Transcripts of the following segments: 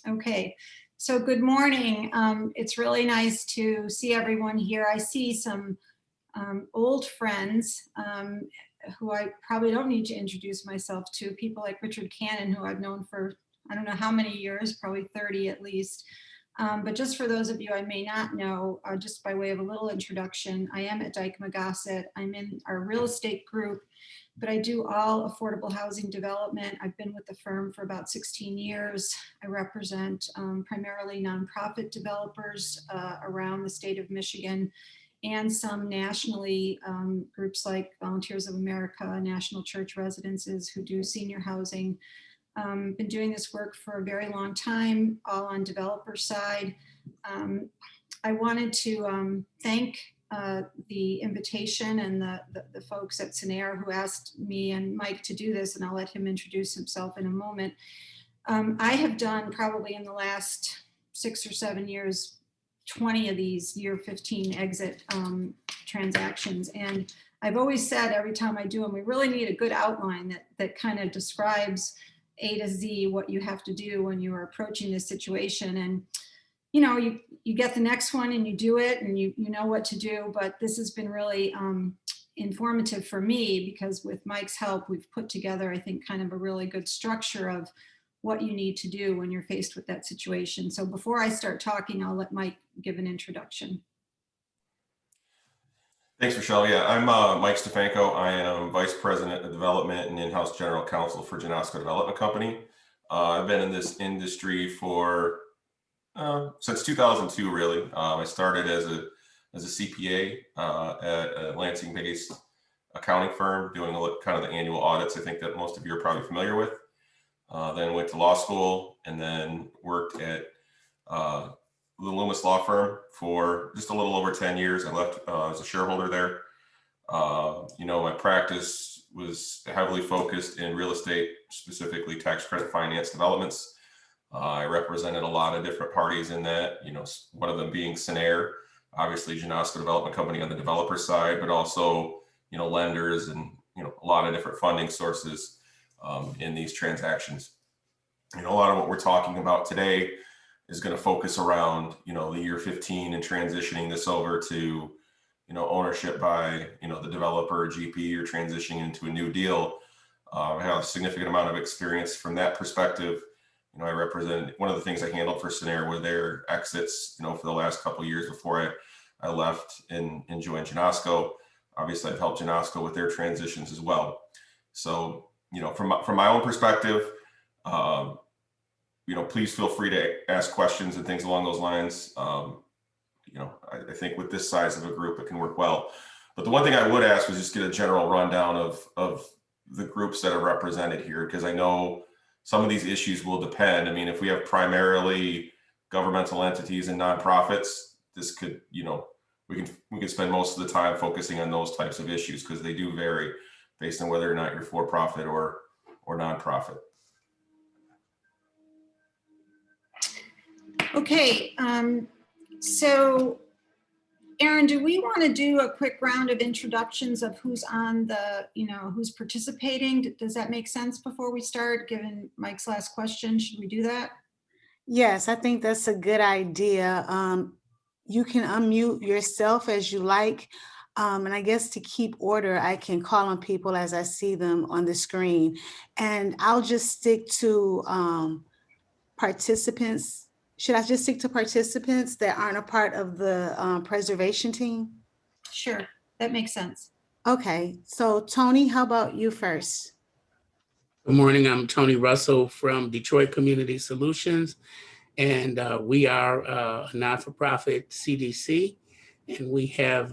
Okay, so good morning. It's really nice to see everyone here. I see some old friends who I probably don't need to introduce myself to, people like Richard Cannon, who I've known for I don't know how many years, probably 30 at least. But just for those of you I may not know, just by way of a little introduction, I am at Dykema Gossett. I'm in our real estate group, but I do all affordable housing development. I've been with the firm for about 16 years. I represent primarily nonprofit developers around the state of Michigan, and some nationally, groups like Volunteers of America, National Church Residences, who do senior housing. Been doing this work for a very long time, all on developer side. I wanted to thank the invitation and the folks at Sinair who asked me and Mike to do this, and I'll let him introduce himself in a moment. I have done probably in the last 6 or 7 years, 20 of these year 15 exit transactions. And I've always said every time I do them, we really need a good outline that kind of describes A to Z what you have to do when you are approaching this situation. And you know, you get the next one and you do it and you know what to do, but this has been really informative for me, because with Mike's help, we've put together, I think, kind of a really good structure of what you need to do when you're faced with that situation. So before I start talking, I'll let Mike give an introduction. Thanks, Rochelle. Yeah, I'm Mike Stefanko. I am Vice President of Development and in-house General Counsel for Janasco Development Company. I've been in this industry for since 2002, really. I started as a CPA at a Lansing-based accounting firm, doing kind of the annual audits, I think that most of you are probably familiar with. Then went to law school and then worked at the Loomis Law Firm for just a little over 10 years. I left as a shareholder there. You know, my practice was heavily focused in real estate, specifically tax credit finance developments. I represented a lot of different parties in that, you know, one of them being Sinair, obviously Janasco Development Company on the developer side, but also, you know, lenders and, you know, a lot of different funding sources in these transactions. You know, a lot of what we're talking about today is going to focus around, you know, the year 15 and transitioning this over to, you know, ownership by, you know, the developer or GP, or transitioning into a new deal. I have a significant amount of experience from that perspective. You know, I represented, one of the things I handled for Sinair were their exits, you know, for the last couple of years before I left and joined Janasco. Obviously, I've helped Janasco with their transitions as well. So, you know, from my own perspective, you know, please feel free to ask questions and things along those lines. You know, I think with this size of a group, it can work well. But the one thing I would ask was just get a general rundown of the groups that are represented here, because I know some of these issues will depend. I mean, if we have primarily governmental entities and nonprofits, this could, you know, we can spend most of the time focusing on those types of issues, because they do vary based on whether or not you're for-profit or nonprofit. Okay, so Aaron, do we want to do a quick round of introductions of who's on the, you know, who's participating? Does that make sense before we start, given Mike's last question? Should we do that? Yes, I think that's a good idea. You can unmute yourself as you like. And I guess to keep order, I can call on people as I see them on the screen. And I'll just stick to participants. Should I just stick to participants that aren't a part of the preservation team? Sure, that makes sense. Okay, so Tony, how about you first? Good morning, I'm Tony Russell from Detroit Community Solutions, and we are a not-for-profit CDC, and we have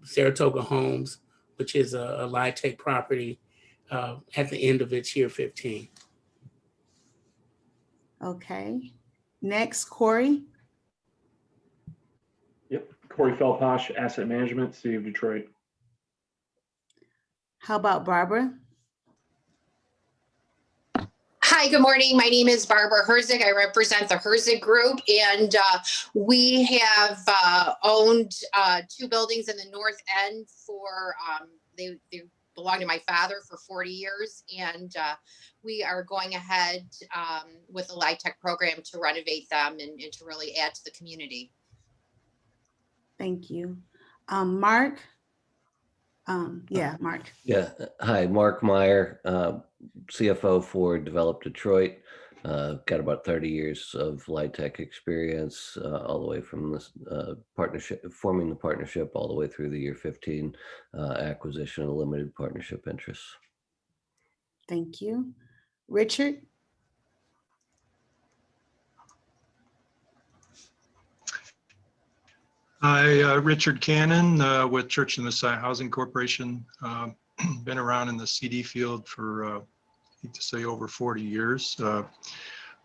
Saratoga Homes, which is a LIHTC property at the end of its year 15. Okay, next, Corey. Yep, Corey Felposh, Asset Management, City of Detroit. How about Barbara? Hi, good morning. My name is Barbara Herzig. I represent the Herzig Group, and we have owned 2 buildings in the North End for, they belonged to my father for 40 years. And we are going ahead with the LIHTC program to renovate them and to really add to the community. Thank you. Mark? Mark. Yeah, hi, Mark Meyer, CFO for Develop Detroit. Got about 30 years of LIHTC experience, all the way from this partnership, forming the partnership, all the way through the year 15 acquisition of limited partnership interests. Thank you. Richard? Hi, Richard Cannon with Church and the Messiah Housing Corporation. Been around in the CD field for, I hate to say, over 40 years.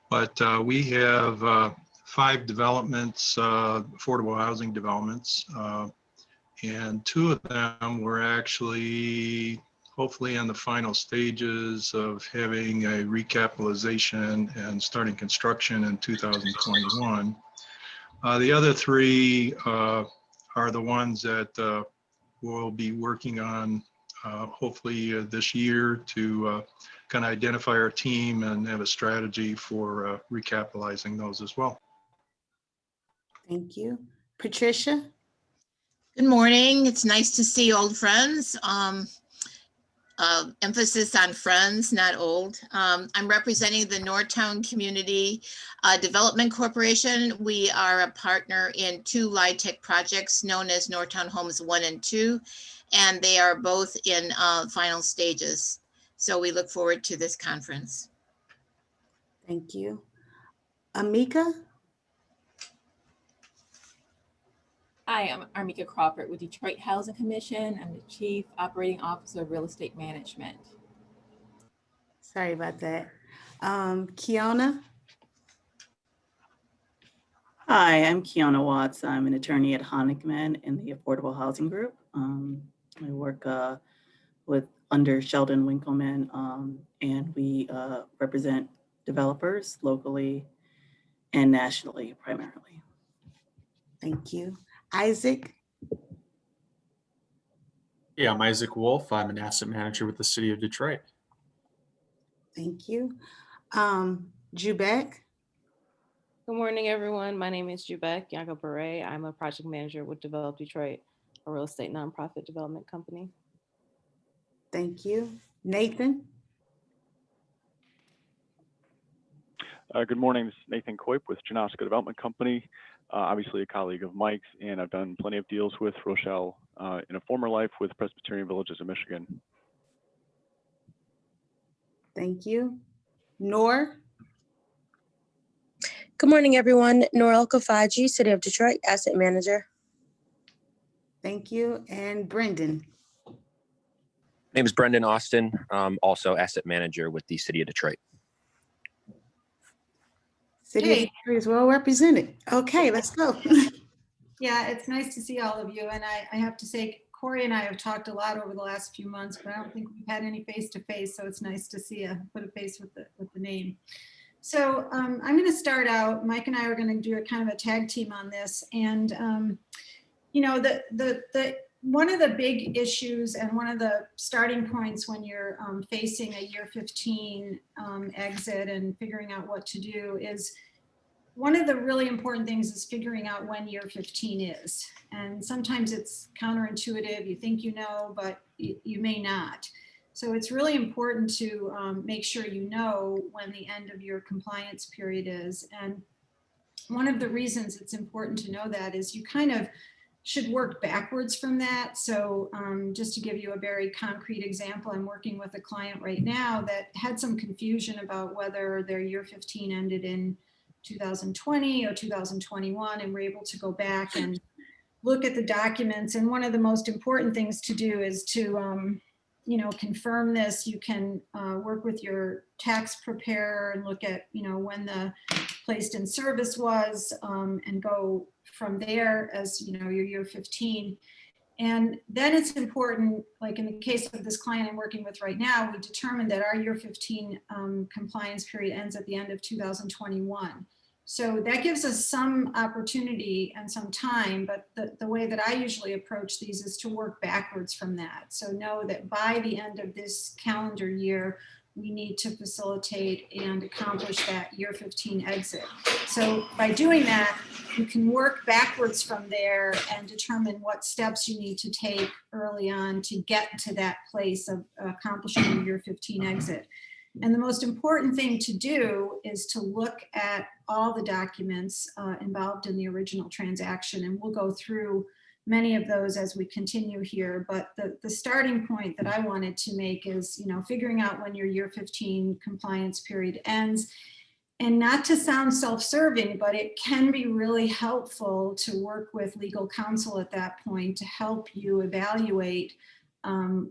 But we have 5 developments, affordable housing developments, and 2 of them were actually hopefully in the final stages of having a recapitalization and starting construction in 2021. The other 3 are the ones that we'll be working on hopefully this year to kind of identify our team and have a strategy for recapitalizing those as well. Thank you. Patricia? Good morning. It's nice to see old friends. Emphasis on friends, not old. I'm representing the Northtown Community Development Corporation. We are a partner in 2 LIHTC projects known as Northtown Homes 1 and 2, and they are both in final stages. So we look forward to this conference. Thank you. Amika? Hi, I'm Armika Crawford with Detroit Housing Commission. I'm the Chief Operating Officer of Real Estate Management. Sorry about that. Kiona? Hi, I'm Kiona Watts. I'm an attorney at Honigman in the Affordable Housing Group. I work under Sheldon Winkleman, and we represent developers locally and nationally primarily. Thank you. Isaac? Yeah, I'm Isaac Wolf. I'm an asset manager with the City of Detroit. Thank you. Jubek? Good morning, everyone. My name is Jubek Yanko Beret. I'm a project manager with Develop Detroit, a real estate nonprofit development company. Thank you. Nathan? Good morning. This is Nathan Koip with Janoska Development Company. Obviously a colleague of Mike's, and I've done plenty of deals with Rochelle in a former life with Presbyterian Villages of Michigan. Thank you. Nor? Good morning, everyone. Norel Kafaji, City of Detroit, Asset Manager. Thank you. And Brendan? My name is Brendan Austin, also Asset Manager with the City of Detroit. City of Detroit is well represented. Okay, let's go. Yeah, it's nice to see all of you. And I have to say, Corey and I have talked a lot over the last few months, but I don't think we've had any face-to-face. So it's nice to see put a face with the name. So I'm going to start out. Mike and I are going to do a kind of a tag team on this. And, you know, one of the big issues and one of the starting points when you're facing a year 15 exit and figuring out what to do is one of the really important things is figuring out when year 15 is. And sometimes it's counterintuitive. You think you know, but you may not. So it's really important to make sure you know when the end of your compliance period is. And one of the reasons it's important to know that is you kind of should work backwards from that. So just to give you a very concrete example, I'm working with a client right now that had some confusion about whether their year 15 ended in 2020 or 2021, and we're able to go back and look at the documents. And one of the most important things to do is to you know, confirm this. You can work with your tax preparer and look at, you know, when the placed in service was and go from there as, you know, your year 15. And then it's important, like in the case of this client I'm working with right now, we determined that our year 15 compliance period ends at the end of 2021. So that gives us some opportunity and some time, but the way that I usually approach these is to work backwards from that. So know that by the end of this calendar year, we need to facilitate and accomplish that year 15 exit. So by doing that, you can work backwards from there and determine what steps you need to take early on to get to that place of accomplishing your year 15 exit. And the most important thing to do is to look at all the documents involved in the original transaction. And we'll go through many of those as we continue here. But the starting point that I wanted to make is, figuring out when your year 15 compliance period ends. And not to sound self-serving, but it can be really helpful to work with legal counsel at that point to help you evaluate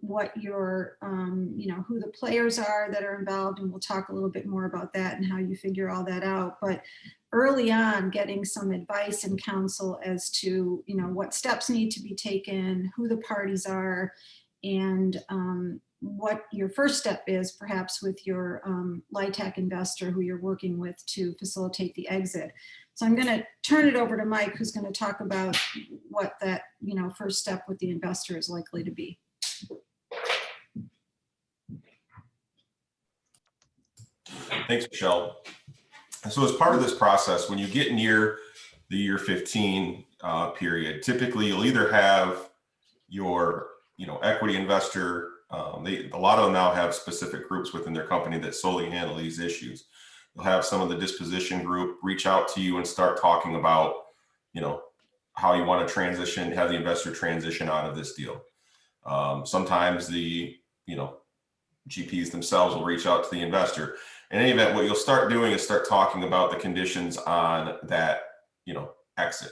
what your, who the players are that are involved. And we'll talk a little bit more about that and how you figure all that out. But early on, getting some advice and counsel as to, what steps need to be taken, who the parties are, and what your first step is, perhaps with your LIHTC investor who you're working with to facilitate the exit. So I'm going to turn it over to Mike, who's going to talk about what that, first step with the investor is likely to be. Thanks, Michelle. So as part of this process, when you get near the year 15 period, typically you'll either have your equity investor. A lot of them now have specific groups within their company that solely handle these issues. You'll have some of the disposition group reach out to you and start talking about, how you want to transition, have the investor transition out of this deal. Sometimes the, GPs themselves will reach out to the investor. In any event, what you'll start doing is start talking about the conditions on that, exit.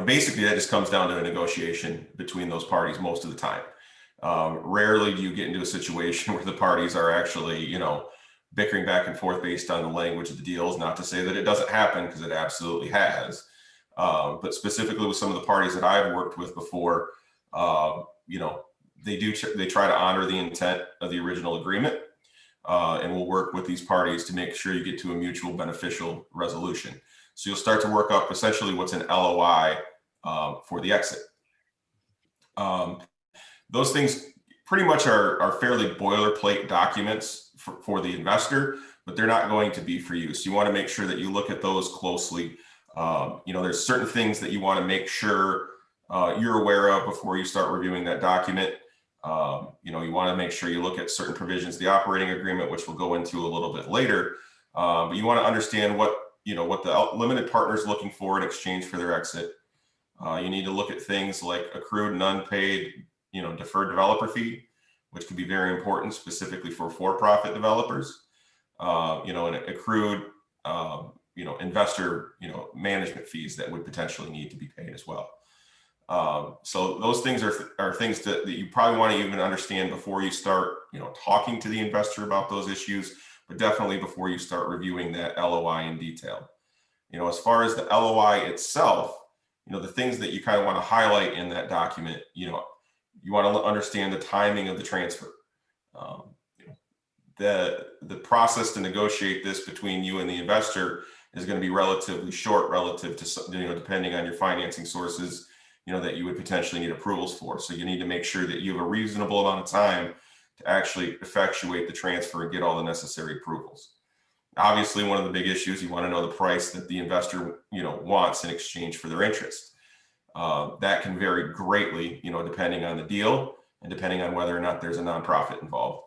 Basically that just comes down to a negotiation between those parties most of the time. Rarely do you get into a situation where the parties are actually, bickering back and forth based on the language of the deals. Not to say that it doesn't happen, because it absolutely has. But specifically with some of the parties that I've worked with before, they try to honor the intent of the original agreement, and we'll work with these parties to make sure you get to a mutual beneficial resolution. So you'll start to work up essentially what's an LOI for the exit. Those things pretty much are fairly boilerplate documents for the investor, but they're not going to be for you. So you want to make sure that you look at those closely. There's certain things that you want to make sure you're aware of before you start reviewing that document. You want to make sure you look at certain provisions of the operating agreement, which we'll go into a little bit later. But you want to understand what the limited partner is looking for in exchange for their exit. You need to look at things like accrued and unpaid, deferred developer fee, which can be very important specifically for-profit developers. And accrued, investor, management fees that would potentially need to be paid as well. So those things are things that you probably want to even understand before you start, talking to the investor about those issues, but definitely before you start reviewing that LOI in detail. As far as the LOI itself, the things that you kind of want to highlight in that document, you want to understand the timing of the transfer. The process to negotiate this between you and the investor is going to be relatively short relative to, depending on your financing sources, that you would potentially need approvals for. So you need to make sure that you have a reasonable amount of time to actually effectuate the transfer and get all the necessary approvals. Obviously, one of the big issues, you want to know the price that the investor, wants in exchange for their interest. That can vary greatly, depending on the deal and depending on whether or not there's a nonprofit involved.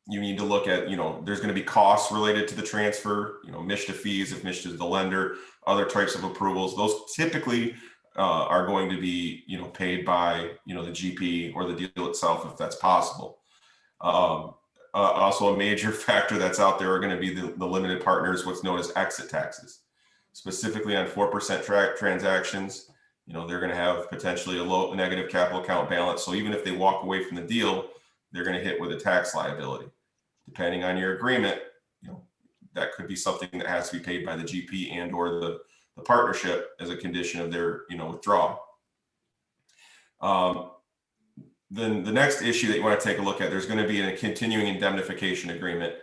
You need to look at, there's going to be costs related to the transfer, MSHA fees if MSHA is the lender, other types of approvals. Those typically are going to be, paid by, the GP or the deal itself, if that's possible. Also a major factor that's out there are going to be the limited partners, what's known as exit taxes. Specifically on 4% transactions, they're going to have potentially a low negative capital account balance. So even if they walk away from the deal, they're going to hit with a tax liability. Depending on your agreement, that could be something that has to be paid by the GP and or the partnership as a condition of their withdrawal. Then the next issue that you want to take a look at, there's going to be a continuing indemnification agreement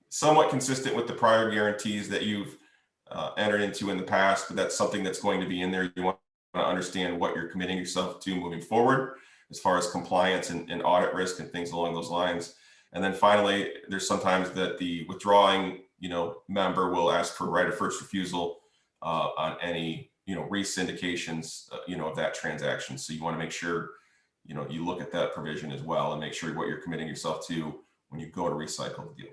somewhat consistent with the prior guarantees that you've entered into in the past, but that's something that's going to be in there. You want to understand what you're committing yourself to moving forward as far as compliance and audit risk and things along those lines. And then finally, there's sometimes that the withdrawing, member will ask for right of first refusal on any, re-syndications, of that transaction. So you want to make sure, you look at that provision as well and make sure what you're committing yourself to when you go to recycle the deal.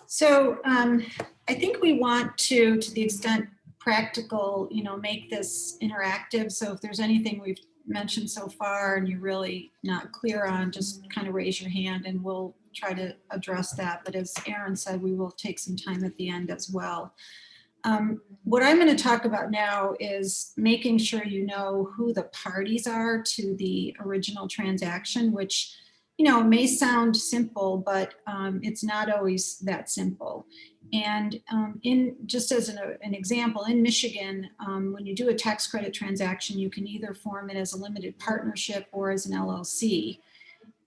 So I think we want to the extent practical, make this interactive. So if there's anything we've mentioned so far and you're really not clear on, just kind of raise your hand and we'll try to address that. But as Aaron said, we will take some time at the end as well. What I'm going to talk about now is making sure you know who the parties are to the original transaction, which may sound simple, but it's not always that simple. And just as an example, in Michigan, when you do a tax credit transaction, you can either form it as a limited partnership or as an LLC.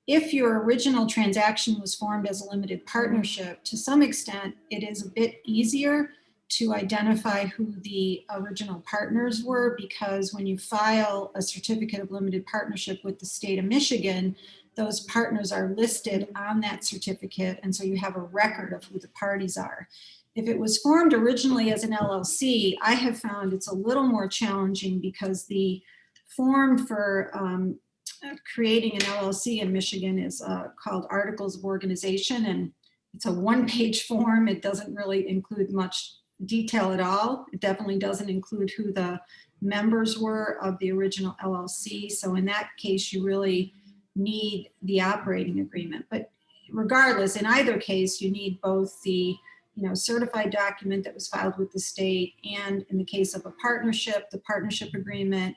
If your original transaction was formed as a limited partnership, to some extent, it is a bit easier to identify who the original partners were, because when you file a certificate of limited partnership with the state of Michigan, those partners are listed on that certificate, and so you have a record of who the parties are. If it was formed originally as an LLC, I have found it's a little more challenging because the form for creating an LLC in Michigan is called Articles of Organization, and it's a one-page form. It doesn't really include much detail at all. It definitely doesn't include who the members were of the original LLC. So in that case, you really need the operating agreement. But regardless, in either case, you need both the certified document that was filed with the state, and in the case of a partnership, the partnership agreement,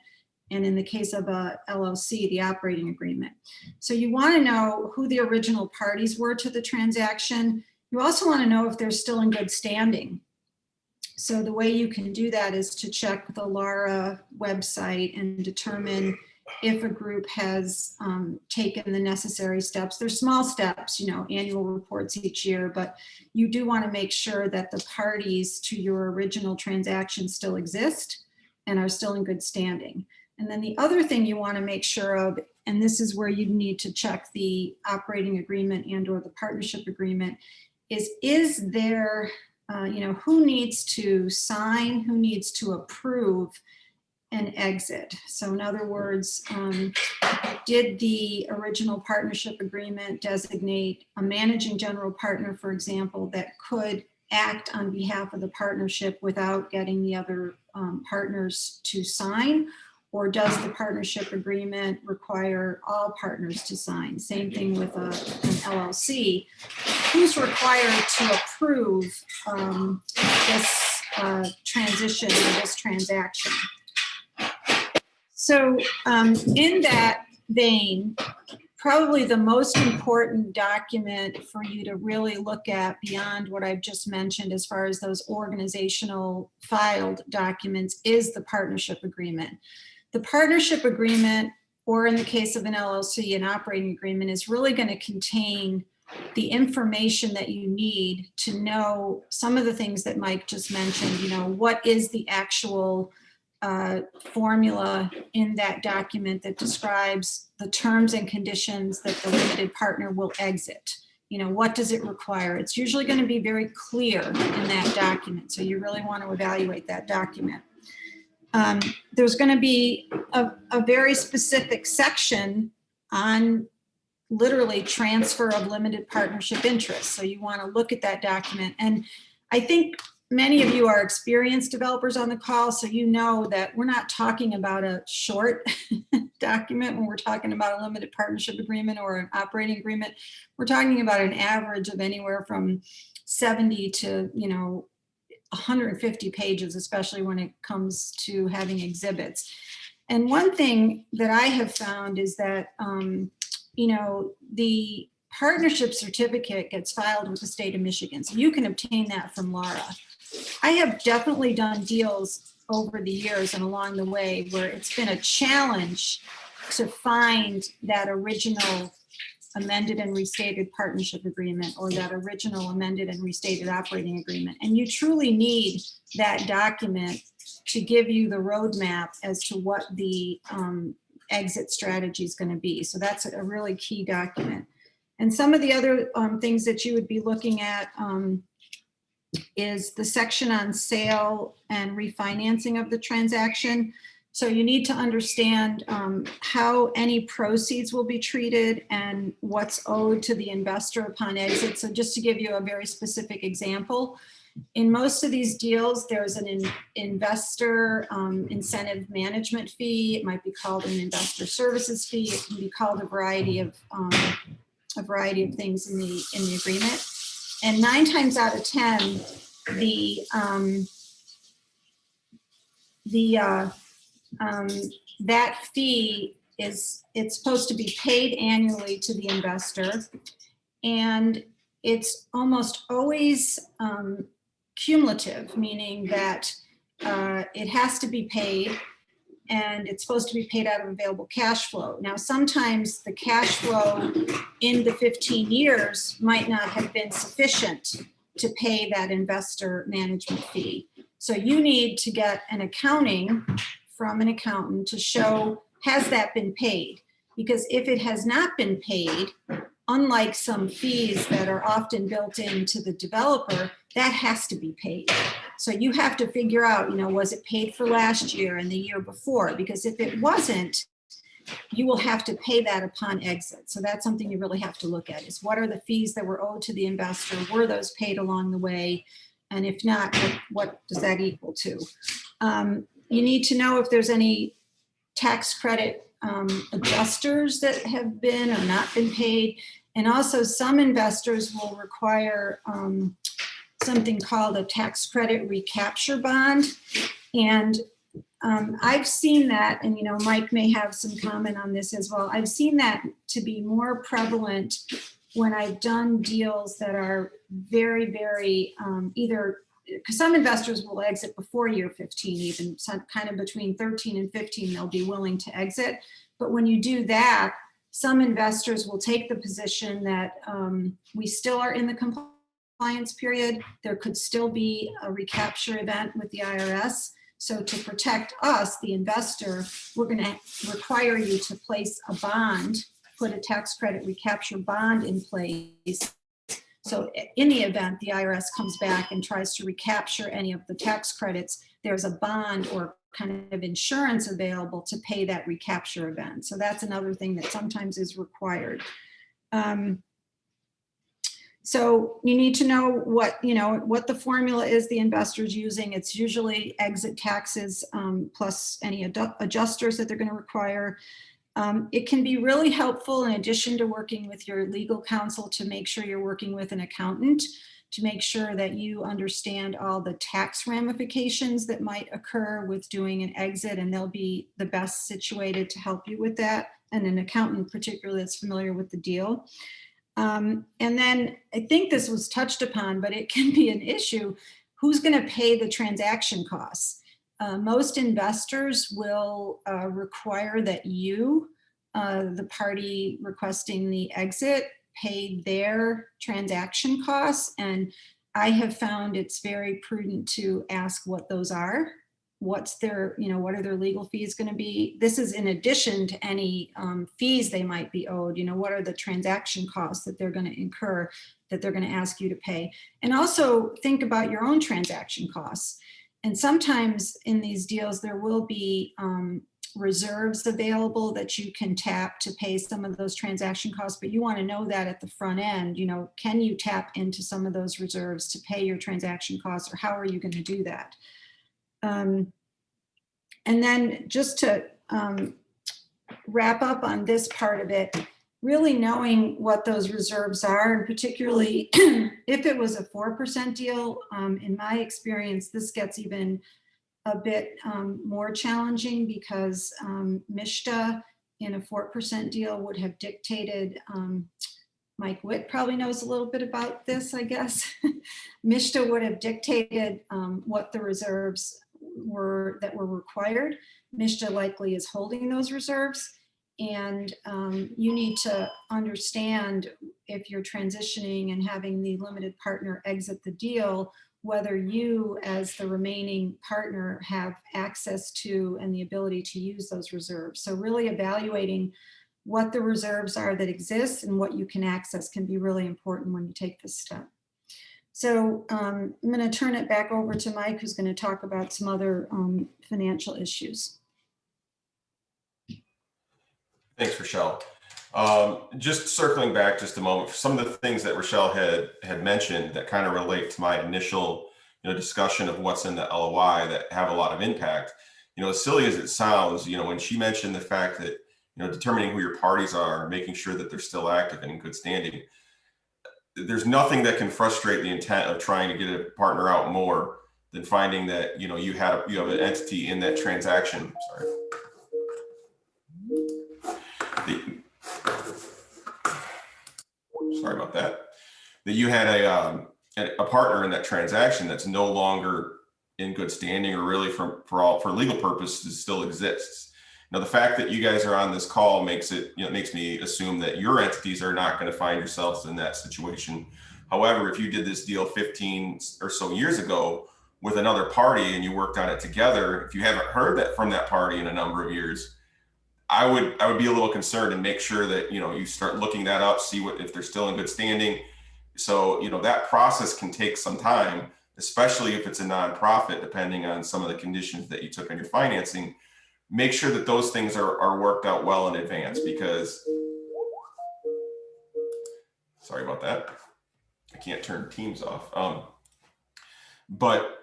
and in the case of a LLC, the operating agreement. So you want to know who the original parties were to the transaction. You also want to know if they're still in good standing. So the way you can do that is to check the LARA website and determine if a group has taken the necessary steps. They're small steps, annual reports each year, but you do want to make sure that the parties to your original transaction still exist and are still in good standing. And then the other thing you want to make sure of, and this is where you need to check the operating agreement and or the partnership agreement, is there, who needs to sign, who needs to approve an exit. So in other words, did the original partnership agreement designate a managing general partner, for example, that could act on behalf of the partnership without getting the other partners to sign? Or does the partnership agreement require all partners to sign? Same thing with an LLC. Who's required to approve this transition or this transaction? So in that vein, probably the most important document for you to really look at beyond what I've just mentioned as far as those organizational filed documents is the partnership agreement. The partnership agreement, or in the case of an LLC, an operating agreement, is really going to contain the information that you need to know some of the things that Mike just mentioned. What is the actual formula in that document that describes the terms and conditions that the limited partner will exit? What does it require? It's usually going to be very clear in that document, so you really want to evaluate that document. There's going to be a very specific section on literally transfer of limited partnership interest. So you want to look at that document. And I think many of you are experienced developers on the call, so you know that we're not talking about a short document when we're talking about a limited partnership agreement or an operating agreement. We're talking about an average of anywhere from 70 to 150 pages, especially when it comes to having exhibits. And one thing that I have found is that, the partnership certificate gets filed with the state of Michigan. So you can obtain that from LARA. I have definitely done deals over the years and along the way where it's been a challenge to find that original amended and restated partnership agreement or that original amended and restated operating agreement. And you truly need that document to give you the roadmap as to what the exit strategy is going to be. So that's a really key document. And some of the other things that you would be looking at is the section on sale and refinancing of the transaction. So you need to understand how any proceeds will be treated and what's owed to the investor upon exit. So just to give you a very specific example, in most of these deals, there's an investor incentive management fee. It might be called an investor services fee. It can be called a variety of things in the agreement. And 9 times out of 10, that fee it's supposed to be paid annually to the investor, and it's almost always cumulative, meaning that it has to be paid, and it's supposed to be paid out of available cash flow. Now, sometimes the cash flow in the 15 years might not have been sufficient to pay that investor management fee. So you need to get an accounting from an accountant to show, has that been paid? Because if it has not been paid, unlike some fees that are often built into the developer, that has to be paid. So you have to figure out, was it paid for last year and the year before? Because if it wasn't, you will have to pay that upon exit. So that's something you really have to look at, is what are the fees that were owed to the investor? Were those paid along the way? And if not, what does that equal to? You need to know if there's any tax credit adjusters that have been or not been paid. And also some investors will require something called a tax credit recapture bond. And I've seen that, and Mike may have some comment on this as well. I've seen that to be more prevalent when I've done deals that are very, very either, because some investors will exit before year 15, even some kind of between 13 and 15, they'll be willing to exit. But when you do that, some investors will take the position that we still are in the compliance period. There could still be a recapture event with the IRS. So to protect us, the investor, we're going to require you to place a bond, put a tax credit recapture bond in place. So in the event the IRS comes back and tries to recapture any of the tax credits, there's a bond or kind of insurance available to pay that recapture event. So that's another thing that sometimes is required. So you need to know what the formula is the investor's using. It's usually exit taxes plus any adjusters that they're going to require. It can be really helpful, in addition to working with your legal counsel, to make sure you're working with an accountant to make sure that you understand all the tax ramifications that might occur with doing an exit, and they'll be the best situated to help you with that, and an accountant particularly that's familiar with the deal. And then I think this was touched upon, but it can be an issue. Who's going to pay the transaction costs? Most investors will require that you, the party requesting the exit, pay their transaction costs. And I have found it's very prudent to ask what those are. What's their, what are their legal fees going to be? This is in addition to any fees they might be owed. What are the transaction costs that they're going to incur, that they're going to ask you to pay? And also think about your own transaction costs. And sometimes in these deals, there will be reserves available that you can tap to pay some of those transaction costs, but you want to know that at the front end. Can you tap into some of those reserves to pay your transaction costs, or how are you going to do that? And then just to wrap up on this part of it, really knowing what those reserves are, and particularly if it was a 4% deal, in my experience, this gets even a bit more challenging, because MSHDA in a 4% deal would have dictated, Mike Witt probably knows a little bit about this, I guess. MSHDA would have dictated what the reserves were that were required. MSHDA likely is holding those reserves. And you need to understand if you're transitioning and having the limited partner exit the deal, whether you as the remaining partner have access to and the ability to use those reserves. So really evaluating what the reserves are that exist and what you can access can be really important when you take this step. So I'm going to turn it back over to Mike, who's going to talk about some other financial issues. Thanks, Rochelle. Just circling back just a moment, for some of the things that Rochelle had mentioned that kind of relate to my initial discussion of what's in the LOI that have a lot of impact. As silly as it sounds, when she mentioned the fact that determining who your parties are, making sure that they're still active and in good standing, there's nothing that can frustrate the intent of trying to get a partner out more than finding that you have an entity in that transaction. Sorry about that. That you had a partner in that transaction that's no longer in good standing, or really for legal purposes still exists. Now, the fact that you guys are on this call makes me assume that your entities are not going to find yourselves in that situation. However, if you did this deal 15 or so years ago with another party and you worked on it together, if you haven't heard that from that party in a number of years, I would be a little concerned and make sure that you start looking that up, see if they're still in good standing. So that process can take some time, especially if it's a nonprofit, depending on some of the conditions that you took on your financing. Make sure that those things are worked out well in advance, because sorry about that, I can't turn Teams off. But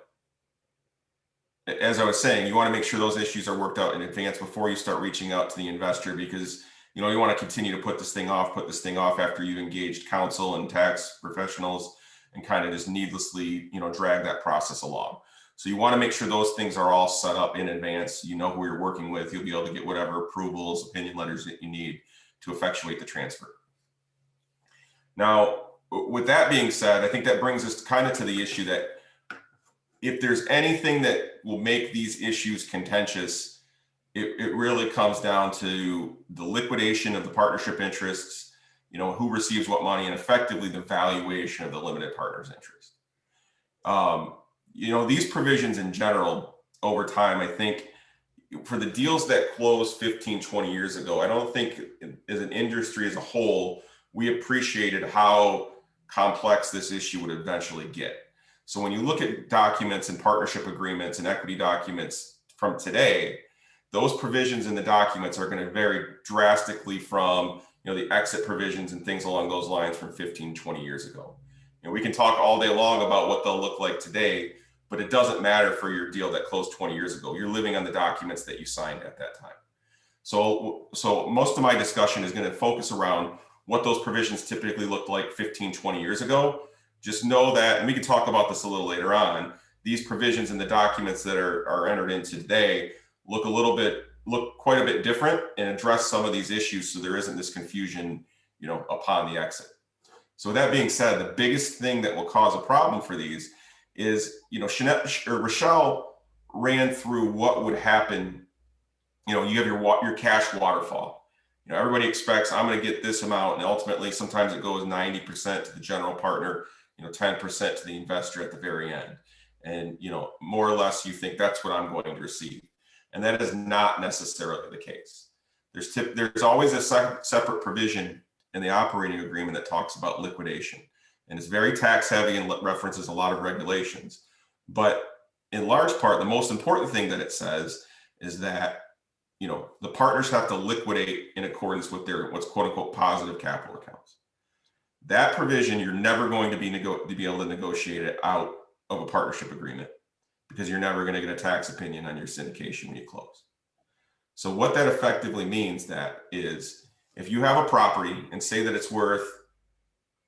as I was saying, you want to make sure those issues are worked out in advance before you start reaching out to the investor, because you want to continue to put this thing off after you've engaged counsel and tax professionals and kind of just needlessly drag that process along. So you want to make sure those things are all set up in advance. You know who you're working with. You'll be able to get whatever approvals, opinion letters that you need to effectuate the transfer. Now, with that being said, I think that brings us kind of to the issue that if there's anything that will make these issues contentious, it really comes down to the liquidation of the partnership interests, who receives what money, and effectively the valuation of the limited partner's interest. These provisions in general, over time, I think for the deals that closed 15, 20 years ago, I don't think as an industry as a whole, we appreciated how complex this issue would eventually get. So when you look at documents and partnership agreements and equity documents from today, those provisions in the documents are going to vary drastically from the exit provisions and things along those lines from 15, 20 years ago. We can talk all day long about what they'll look like today, but it doesn't matter for your deal that closed 20 years ago. You're living on the documents that you signed at that time. So most of my discussion is going to focus around what those provisions typically looked like 15, 20 years ago. Just know that, and we can talk about this a little later on, these provisions in the documents that are entered into today look quite a bit different and address some of these issues, so there isn't this confusion, upon the exit. So with that being said, the biggest thing that will cause a problem for these is, Rochelle ran through what would happen. You have your cash waterfall. Everybody expects I'm going to get this amount, and ultimately sometimes it goes 90% to the general partner, 10% to the investor at the very end. And, more or less you think that's what I'm going to receive. And that is not necessarily the case. There's always a separate provision in the operating agreement that talks about liquidation. And it's very tax heavy and references a lot of regulations. But in large part, the most important thing that it says is that, the partners have to liquidate in accordance with their what's quote unquote positive capital accounts. That provision, you're never going to be able to negotiate it out of a partnership agreement, because you're never going to get a tax opinion on your syndication when you close. So what that effectively means that is, if you have a property and say that it's worth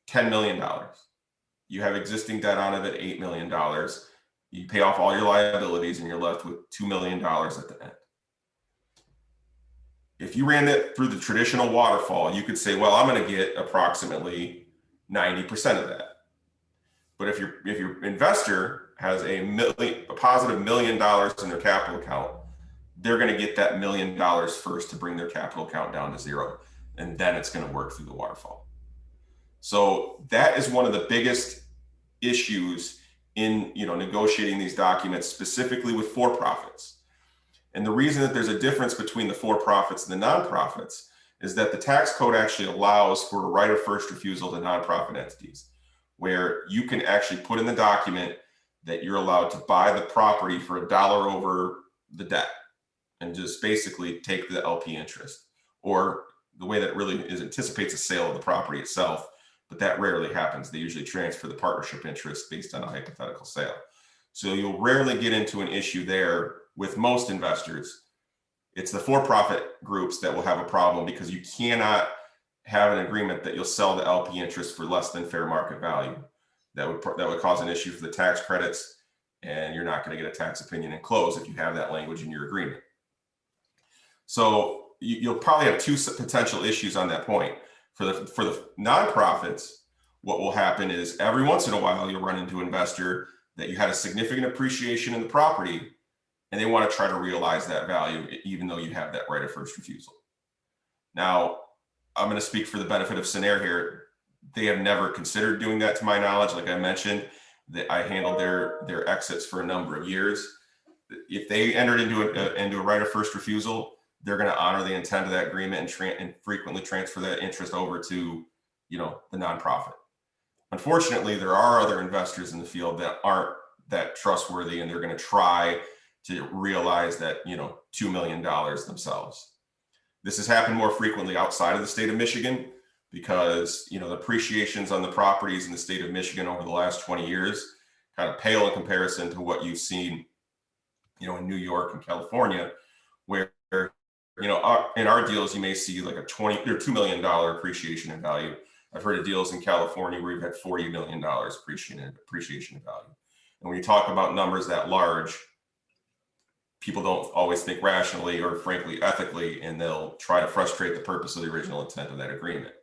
$10 million, you have existing debt on it at $8 million, you pay off all your liabilities and you're left with $2 million at the end. If you ran it through the traditional waterfall, you could say, well, I'm going to get approximately 90% of that. But if your investor has a positive $1 million in their capital account, they're going to get that $1 million first to bring their capital account down to zero. And then it's going to work through the waterfall. So that is one of the biggest issues in, negotiating these documents, specifically with for-profits. And the reason that there's a difference between the for-profits and the nonprofits is that the tax code actually allows for a right of first refusal to nonprofit entities, where you can actually put in the document that you're allowed to buy the property for $1 over the debt and just basically take the LP interest. Or the way that really is anticipates a sale of the property itself, but that rarely happens. They usually transfer the partnership interest based on a hypothetical sale. So you'll rarely get into an issue there with most investors. It's the for-profit groups that will have a problem because you cannot have an agreement that you'll sell the LP interest for less than fair market value. That would cause an issue for the tax credits, and you're not going to get a tax opinion and close if you have that language in your agreement. So you'll probably have two potential issues on that point. For the nonprofits, what will happen is every once in a while you'll run into an investor that you had a significant appreciation in the property, and they want to try to realize that value, even though you have that right of first refusal. Now, I'm going to speak for the benefit of Scenair here. They have never considered doing that, to my knowledge. Like I mentioned, that I handled their exits for a number of years. If they entered into a right of first refusal, they're going to honor the intent of that agreement and frequently transfer that interest over to, the nonprofit. Unfortunately, there are other investors in the field that aren't that trustworthy, and they're going to try to realize that, $2 million themselves. This has happened more frequently outside of the state of Michigan because, the appreciations on the properties in the state of Michigan over the last 20 years kind of pale in comparison to what you've seen, in New York and California, where, in our deals, you may see like a $2 million appreciation in value. I've heard of deals in California where you've had $40 million appreciation in value. And when you talk about numbers that large, people don't always think rationally or frankly ethically, and they'll try to frustrate the purpose of the original intent of that agreement.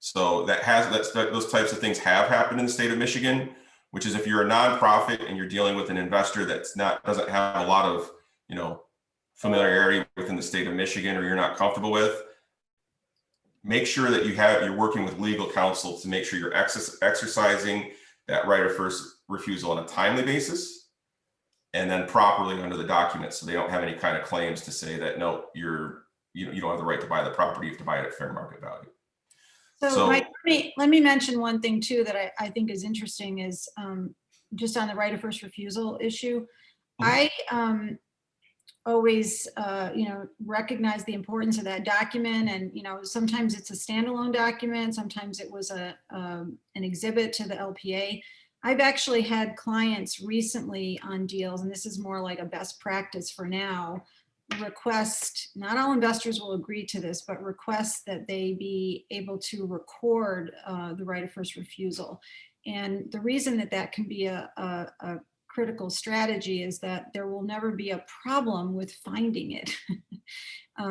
So those types of things have happened in the state of Michigan, which is if you're a nonprofit and you're dealing with an investor doesn't have a lot of familiarity within the state of Michigan, or you're not comfortable with, make sure that you're working with legal counsel to make sure you're exercising that right of first refusal on a timely basis, and then properly under the documents, so they don't have any kind of claims to say that no, you don't have the right to buy the property, you have to buy it at fair market value. So Mike, let me mention one thing too that I think is interesting is just on the right of first refusal issue. I always recognize the importance of that document, and sometimes it's a standalone document, sometimes it was an exhibit to the LPA. I've actually had clients recently on deals, and this is more like a best practice for now, request, not all investors will agree to this, but request that they be able to record the right of first refusal. And the reason that can be a critical strategy is that there will never be a problem with finding it.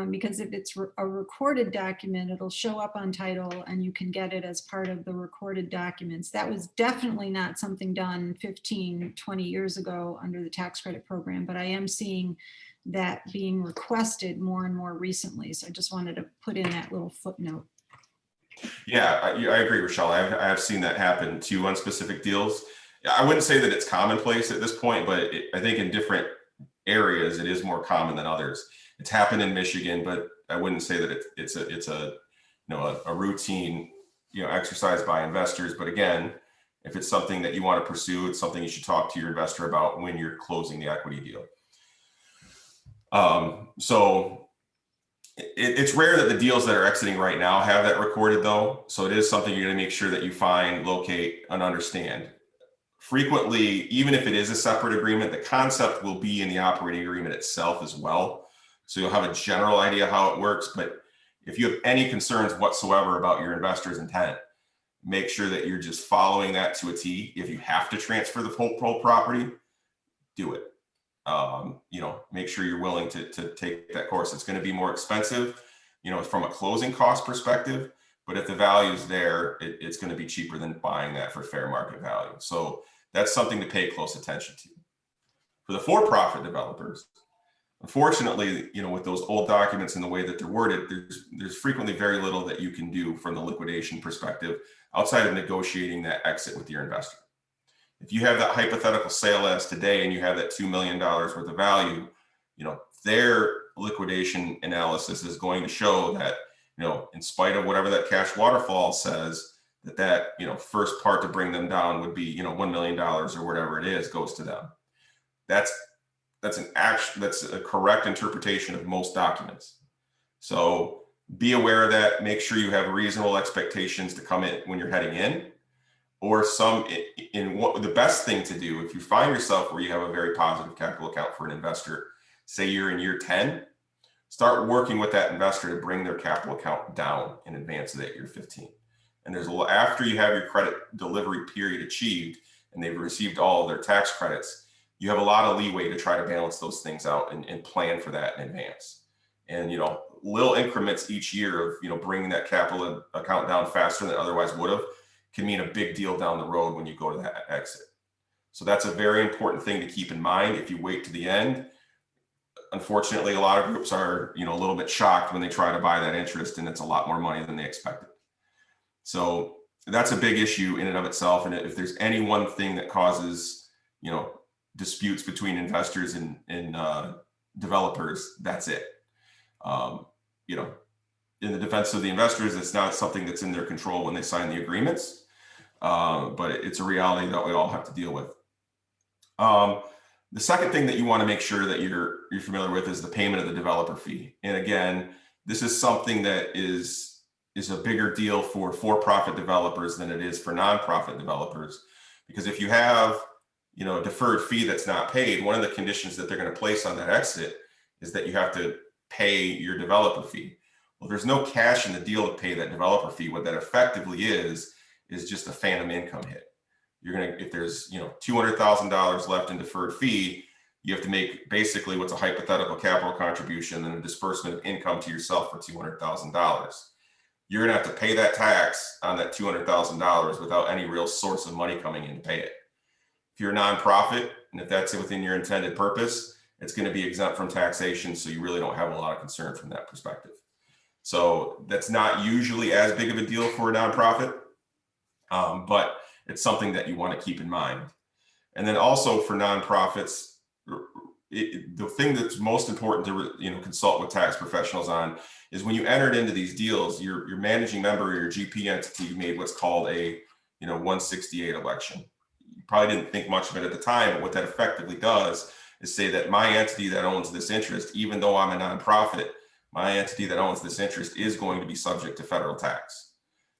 Because if it's a recorded document, it'll show up on title and you can get it as part of the recorded documents. That was definitely not something done 15, 20 years ago under the tax credit program, but I am seeing that being requested more and more recently. So I just wanted to put in that little footnote. Yeah, I agree, Rochelle. I have seen that happen too on specific deals. I wouldn't say that it's commonplace at this point, but I think in different areas it is more common than others. It's happened in Michigan, but I wouldn't say that it's a routine exercise by investors. But again, if it's something that you want to pursue, it's something you should talk to your investor about when you're closing the equity deal. So it's rare that the deals that are exiting right now have that recorded though. So it is something you're going to make sure that you find, locate, and understand. Frequently, even if it is a separate agreement, the concept will be in the operating agreement itself as well. So you'll have a general idea how it works. But if you have any concerns whatsoever about your investor's intent, make sure that you're just following that to a T. If you have to transfer the whole property, do it. Make sure you're willing to take that course. It's going to be more expensive, from a closing cost perspective, but if the value is there, it's going to be cheaper than buying that for fair market value. So that's something to pay close attention to. For the for-profit developers, Unfortunately, with those old documents and the way that they're worded, there's frequently very little that you can do from the liquidation perspective outside of negotiating that exit with your investor. If you have that hypothetical sale as today and you have that $2 million worth of value, their liquidation analysis is going to show that, in spite of whatever that cash waterfall says, that first part to bring them down would be, $1 million or whatever it is goes to them. That's a correct interpretation of most documents. So be aware of that. Make sure you have reasonable expectations to come in when you're heading in, or what the best thing to do if you find yourself where you have a very positive capital account for an investor, say you're in year 10, start working with that investor to bring their capital account down in advance of that year 15. And after you have your credit delivery period achieved and they've received all of their tax credits, you have a lot of leeway to try to balance those things out and plan for that in advance. And, little increments each year of, bringing that capital account down faster than it otherwise would have can mean a big deal down the road when you go to that exit. So that's a very important thing to keep in mind. If you wait to the end, unfortunately, a lot of groups are, a little bit shocked when they try to buy that interest and it's a lot more money than they expected. So that's a big issue in and of itself. And if there's any one thing that causes, disputes between investors and developers, that's it. In the defense of the investors, it's not something that's in their control when they sign the agreements, but it's a reality that we all have to deal with. The second thing that you want to make sure that you're familiar with is the payment of the developer fee. And again, this is something that is a bigger deal for for-profit developers than it is for nonprofit developers, because if you have a deferred fee that's not paid, one of the conditions that they're going to place on that exit is that you have to pay your developer fee. Well, there's no cash in the deal to pay that developer fee. What that effectively is just a phantom income hit. If there's $200,000 left in deferred fee, you have to make basically what's a hypothetical capital contribution and a disbursement of income to yourself for $200,000. You're going to have to pay that tax on that $200,000 without any real source of money coming in to pay it. If you're a nonprofit, and if that's within your intended purpose, it's going to be exempt from taxation. So you really don't have a lot of concern from that perspective. So that's not usually as big of a deal for a nonprofit, but it's something that you want to keep in mind. And then also for nonprofits, the thing that's most important to consult with tax professionals on is when you entered into these deals, your managing member or your GP entity made what's called a 168 election. You probably didn't think much of it at the time, but what that effectively does is say that my entity that owns this interest, even though I'm a nonprofit, my entity that owns this interest is going to be subject to federal tax.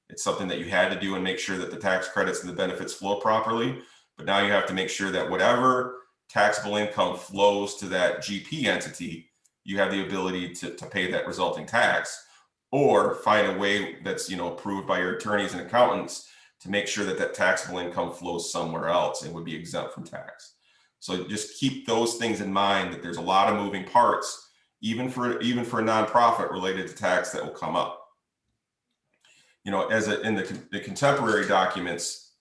It's something that you had to do and make sure that the tax credits and the benefits flow properly. But now you have to make sure that whatever taxable income flows to that GP entity, you have the ability to pay that resulting tax, or find a way that's approved by your attorneys and accountants to make sure that that taxable income flows somewhere else and would be exempt from tax. So just keep those things in mind, that there's a lot of moving parts, even for a nonprofit related to tax, that will come up. In the contemporary documents,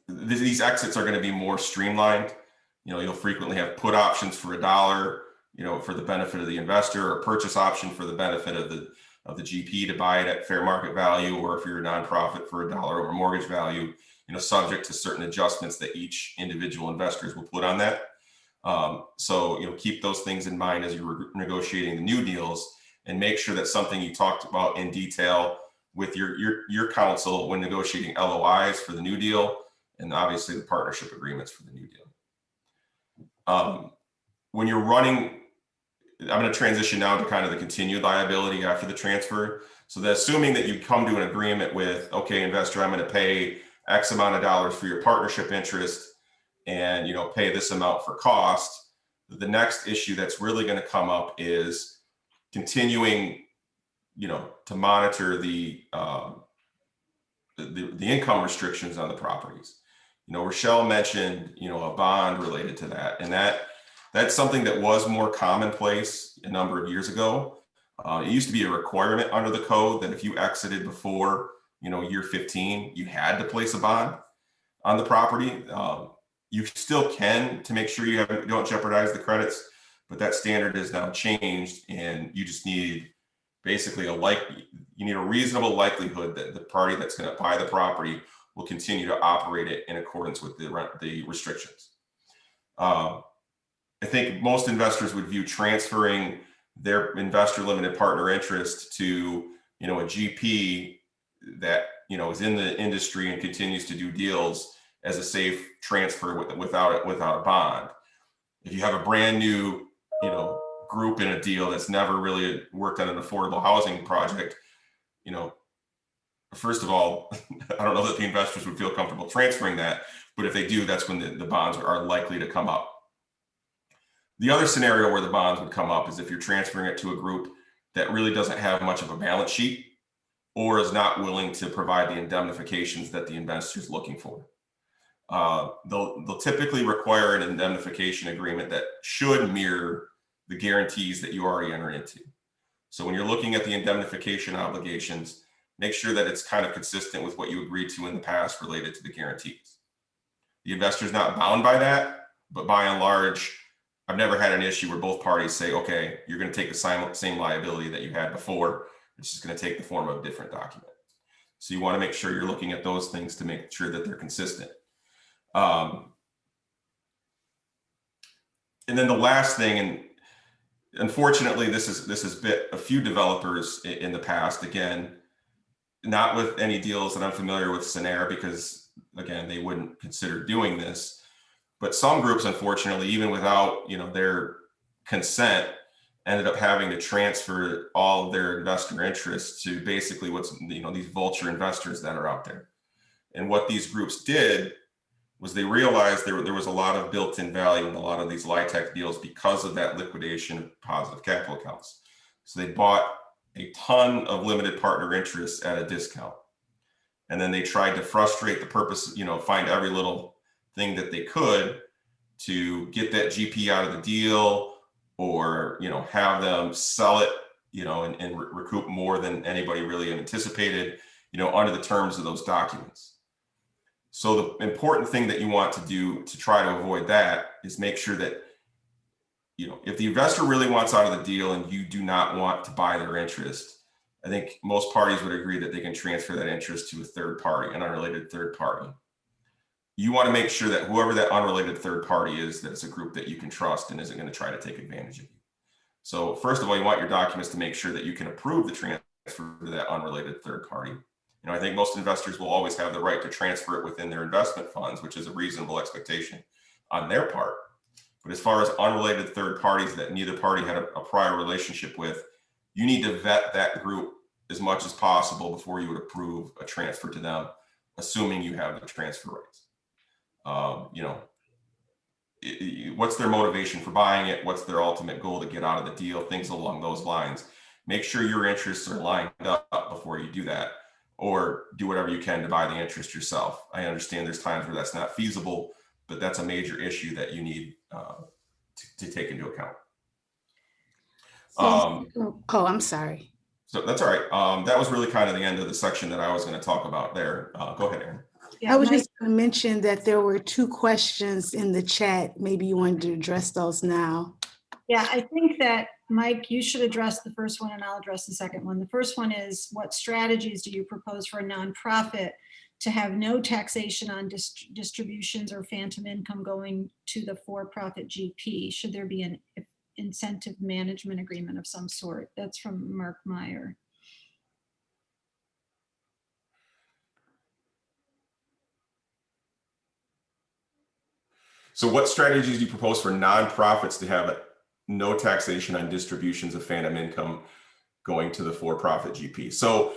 these exits are going to be more streamlined. You'll frequently have put options for $1, for the benefit of the investor, or purchase option for the benefit of the GP to buy it at fair market value, or if you're a nonprofit, for $1 over mortgage value, subject to certain adjustments that each individual investors will put on that. So keep those things in mind as you're negotiating the new deals, and make sure that's something you talked about in detail with your counsel when negotiating LOIs for the new deal, and obviously the partnership agreements for the new deal. When you're running, I'm going to transition now to kind of the continued liability after the transfer. So that assuming that you come to an agreement with, okay, investor, I'm going to pay X amount of dollars for your partnership interest, and pay this amount for cost. The next issue that's really going to come up is continuing, to monitor the income restrictions on the properties. Rochelle mentioned, a bond related to that, and that's something that was more commonplace a number of years ago. It used to be a requirement under the code that if you exited before, year 15, you had to place a bond on the property. You still can to make sure you don't jeopardize the credits, but that standard is now changed, and you just need basically you need a reasonable likelihood that the party that's going to buy the property will continue to operate it in accordance with the restrictions. I think most investors would view transferring their investor limited partner interest to, a GP that, is in the industry and continues to do deals as a safe transfer without a bond. If you have a brand new, group in a deal that's never really worked on an affordable housing project, first of all, I don't know that the investors would feel comfortable transferring that, but if they do, that's when the bonds are likely to come up. The other scenario where the bonds would come up is if you're transferring it to a group that really doesn't have much of a balance sheet or is not willing to provide the indemnifications that the investor is looking for. They'll typically require an indemnification agreement that should mirror the guarantees that you already entered into. So when you're looking at the indemnification obligations, make sure that it's kind of consistent with what you agreed to in the past related to the guarantees. The investor is not bound by that, but by and large, I've never had an issue where both parties say, okay, you're going to take the same liability that you had before. It's just going to take the form of a different document. So you want to make sure you're looking at those things to make sure that they're consistent. And then the last thing, and unfortunately, this has bit a few developers in the past, again, not with any deals that I'm familiar with Scenair, because again, they wouldn't consider doing this. But some groups, unfortunately, even without their consent, ended up having to transfer all of their investor interests to basically these vulture investors that are out there. And what these groups did was they realized there was a lot of built-in value in a lot of these LIHTC deals because of that liquidation of positive capital accounts. So they bought a ton of limited partner interests at a discount. And then they tried to frustrate the purpose, find every little thing that they could to get that GP out of the deal, or have them sell it, and recoup more than anybody really anticipated, under the terms of those documents. So the important thing that you want to do to try to avoid that is make sure that, if the investor really wants out of the deal and you do not want to buy their interest, I think most parties would agree that they can transfer that interest to a third party, an unrelated third party. You want to make sure that whoever that unrelated third party is, that it's a group that you can trust and isn't going to try to take advantage of you. So first of all, you want your documents to make sure that you can approve the transfer to that unrelated third party. I think most investors will always have the right to transfer it within their investment funds, which is a reasonable expectation on their part. But as far as unrelated third parties that neither party had a prior relationship with, you need to vet that group as much as possible before you would approve a transfer to them, assuming you have the transfer rights. What's their motivation for buying it? What's their ultimate goal to get out of the deal? Things along those lines. Make sure your interests are lined up before you do that, or do whatever you can to buy the interest yourself. I understand there's times where that's not feasible, but that's a major issue that you need to take into account. I'm sorry. So that's all right. That was really kind of the end of the section that I was going to talk about there. Go ahead, Erin. I was just going to mention that there were 2 questions in the chat. Maybe you wanted to address those now. Yeah, I think that, Mike, you should address the first one and I'll address the second one. The first one is, what strategies do you propose for a nonprofit to have no taxation on distributions or phantom income going to the for-profit GP? Should there be an incentive management agreement of some sort? That's from Mark Meyer. So what strategies do you propose for nonprofits to have no taxation on distributions of phantom income going to the for-profit GP? So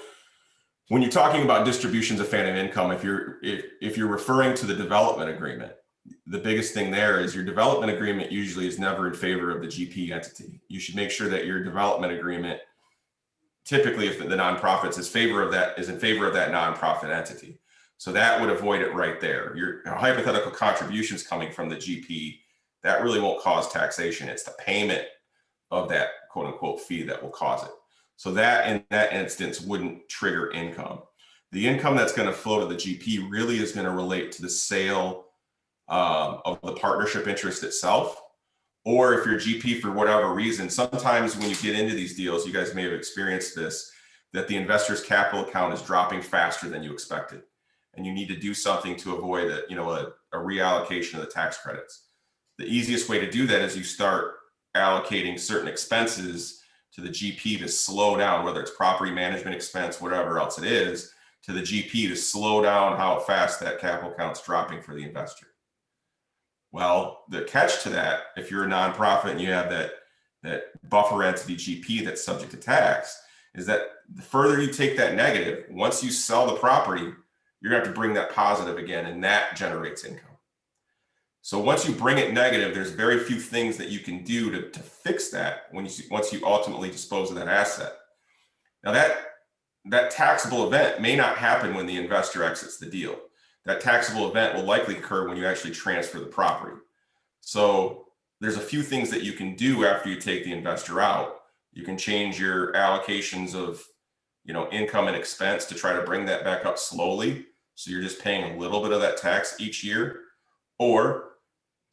when you're talking about distributions of phantom income, if you're referring to the development agreement, the biggest thing there is your development agreement usually is never in favor of the GP entity. You should make sure that your development agreement, typically if the nonprofit is in favor of that nonprofit entity. So that would avoid it right there. Your hypothetical contributions coming from the GP, that really won't cause taxation. It's the payment of that quote unquote fee that will cause it. So that in that instance wouldn't trigger income. The income that's going to flow to the GP really is going to relate to the sale of the partnership interest itself. Or if you're GP for whatever reason, sometimes when you get into these deals, you guys may have experienced this, that the investor's capital account is dropping faster than you expected. And you need to do something to avoid a reallocation of the tax credits. The easiest way to do that is you start allocating certain expenses to the GP to slow down, whether it's property management expense, whatever else it is, to the GP to slow down how fast that capital account's dropping for the investor. Well, the catch to that, if you're a nonprofit and you have that buffer entity GP that's subject to tax, is that the further you take that negative, once you sell the property, you're gonna have to bring that positive again, and that generates income. So once you bring it negative, there's very few things that you can do to fix that once you ultimately dispose of that asset. Now that taxable event may not happen when the investor exits the deal. That taxable event will likely occur when you actually transfer the property. So there's a few things that you can do after you take the investor out. You can change your allocations of income and expense to try to bring that back up slowly. So you're just paying a little bit of that tax each year. Or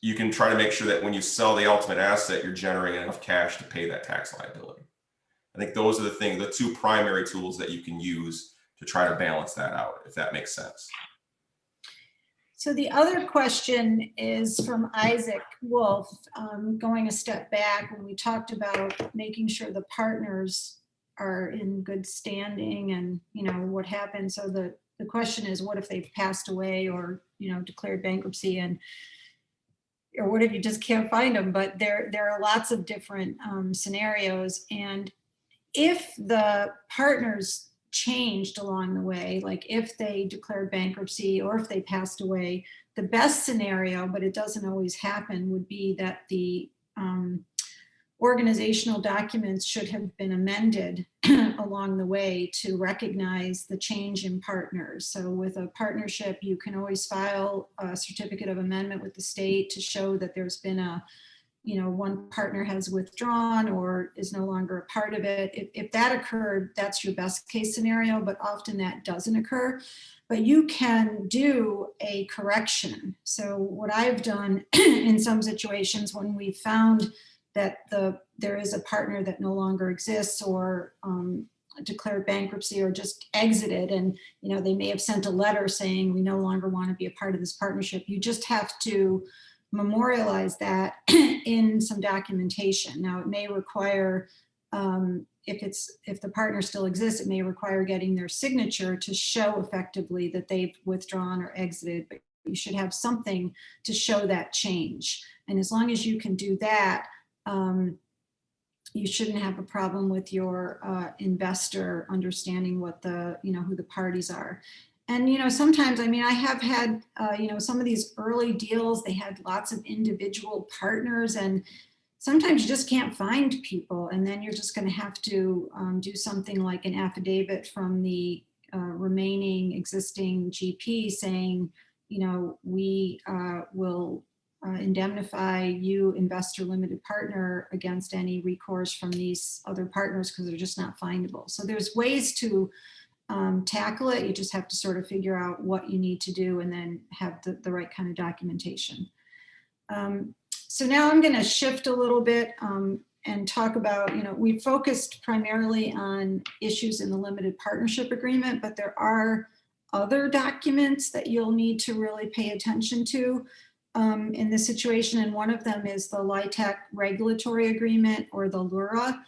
you can try to make sure that when you sell the ultimate asset, you're generating enough cash to pay that tax liability. I think those are the two primary tools that you can use to try to balance that out, if that makes sense. So the other question is from Isaac Wolf, going a step back when we talked about making sure the partners are in good standing and what happened. So the question is, what if they've passed away or declared bankruptcy, or what if you just can't find them? But there are lots of different scenarios, and if the partners changed along the way, like if they declared bankruptcy or if they passed away, the best scenario, but it doesn't always happen, would be that the organizational documents should have been amended along the way to recognize the change in partners. So with a partnership, you can always file a certificate of amendment with the state to show that there's been one partner has withdrawn or is no longer a part of it. If that occurred, that's your best case scenario, but often that doesn't occur. But you can do a correction. So what I've done in some situations when we found that there is a partner that no longer exists or declared bankruptcy or just exited, and they may have sent a letter saying we no longer want to be a part of this partnership, you just have to memorialize that in some documentation. Now it may require, if the partner still exists, it may require getting their signature to show effectively that they've withdrawn or exited, but you should have something to show that change. And as long as you can do that, you shouldn't have a problem with your investor understanding what who the parties are. And, sometimes, I have had, some of these early deals, they had lots of individual partners, and sometimes you just can't find people. And then you're just going to have to do something like an affidavit from the remaining existing GP saying, we will indemnify you, investor limited partner, against any recourse from these other partners because they're just not findable. So there's ways to tackle it. You just have to sort of figure out what you need to do and then have the right kind of documentation. So now I'm going to shift a little bit and talk about, we focused primarily on issues in the limited partnership agreement, but there are other documents that you'll need to really pay attention to in this situation. And one of them is the LIHTC regulatory agreement, or the LURA,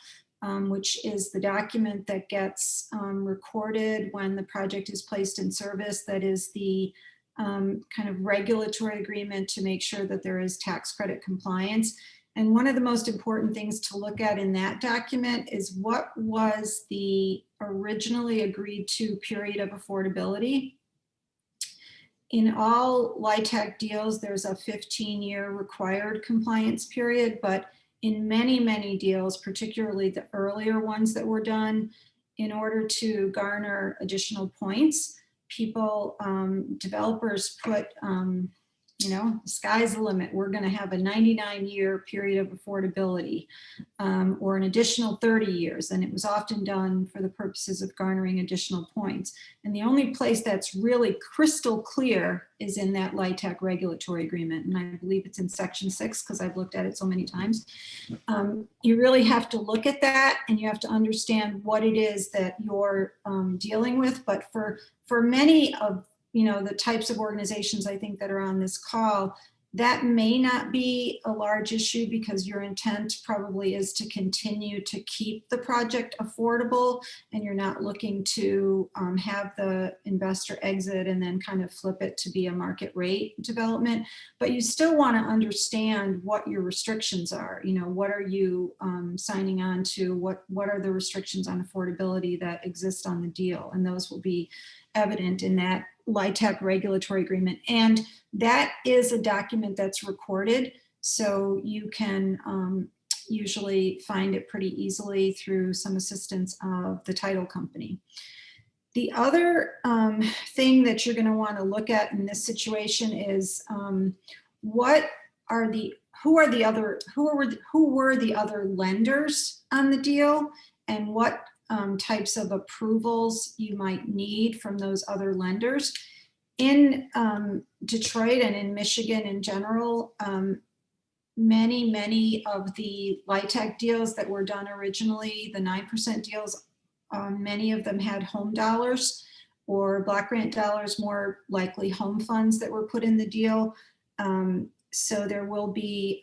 which is the document that gets recorded when the project is placed in service. That is the kind of regulatory agreement to make sure that there is tax credit compliance. And one of the most important things to look at in that document is what was the originally agreed to period of affordability. In all LIHTC deals, there's a 15-year required compliance period, but in many, many deals, particularly the earlier ones that were done, in order to garner additional points, developers put you know, the sky's the limit. We're going to have a 99-year period of affordability, or an additional 30 years. And it was often done for the purposes of garnering additional points. And the only place that's really crystal clear is in that LIHTC regulatory agreement. And I believe it's in section 6 because I've looked at it so many times. You really have to look at that and you have to understand what it is that you're dealing with. But for many of the types of organizations I think that are on this call, that may not be a large issue because your intent probably is to continue to keep the project affordable and you're not looking to have the investor exit and then kind of flip it to be a market rate development. But you still want to understand what your restrictions are. What are you signing on to? What are the restrictions on affordability that exist on the deal? And those will be evident in that LIHTC regulatory agreement. And that is a document that's recorded, so you can usually find it pretty easily through some assistance of the title company. The other thing that you're going to want to look at in this situation is who were the other lenders on the deal, and what types of approvals you might need from those other lenders. In Detroit and in Michigan in general, many of the LIHTC deals that were done originally, the 9% deals, many of them had home dollars or block grant dollars, more likely home funds that were put in the deal. So there will be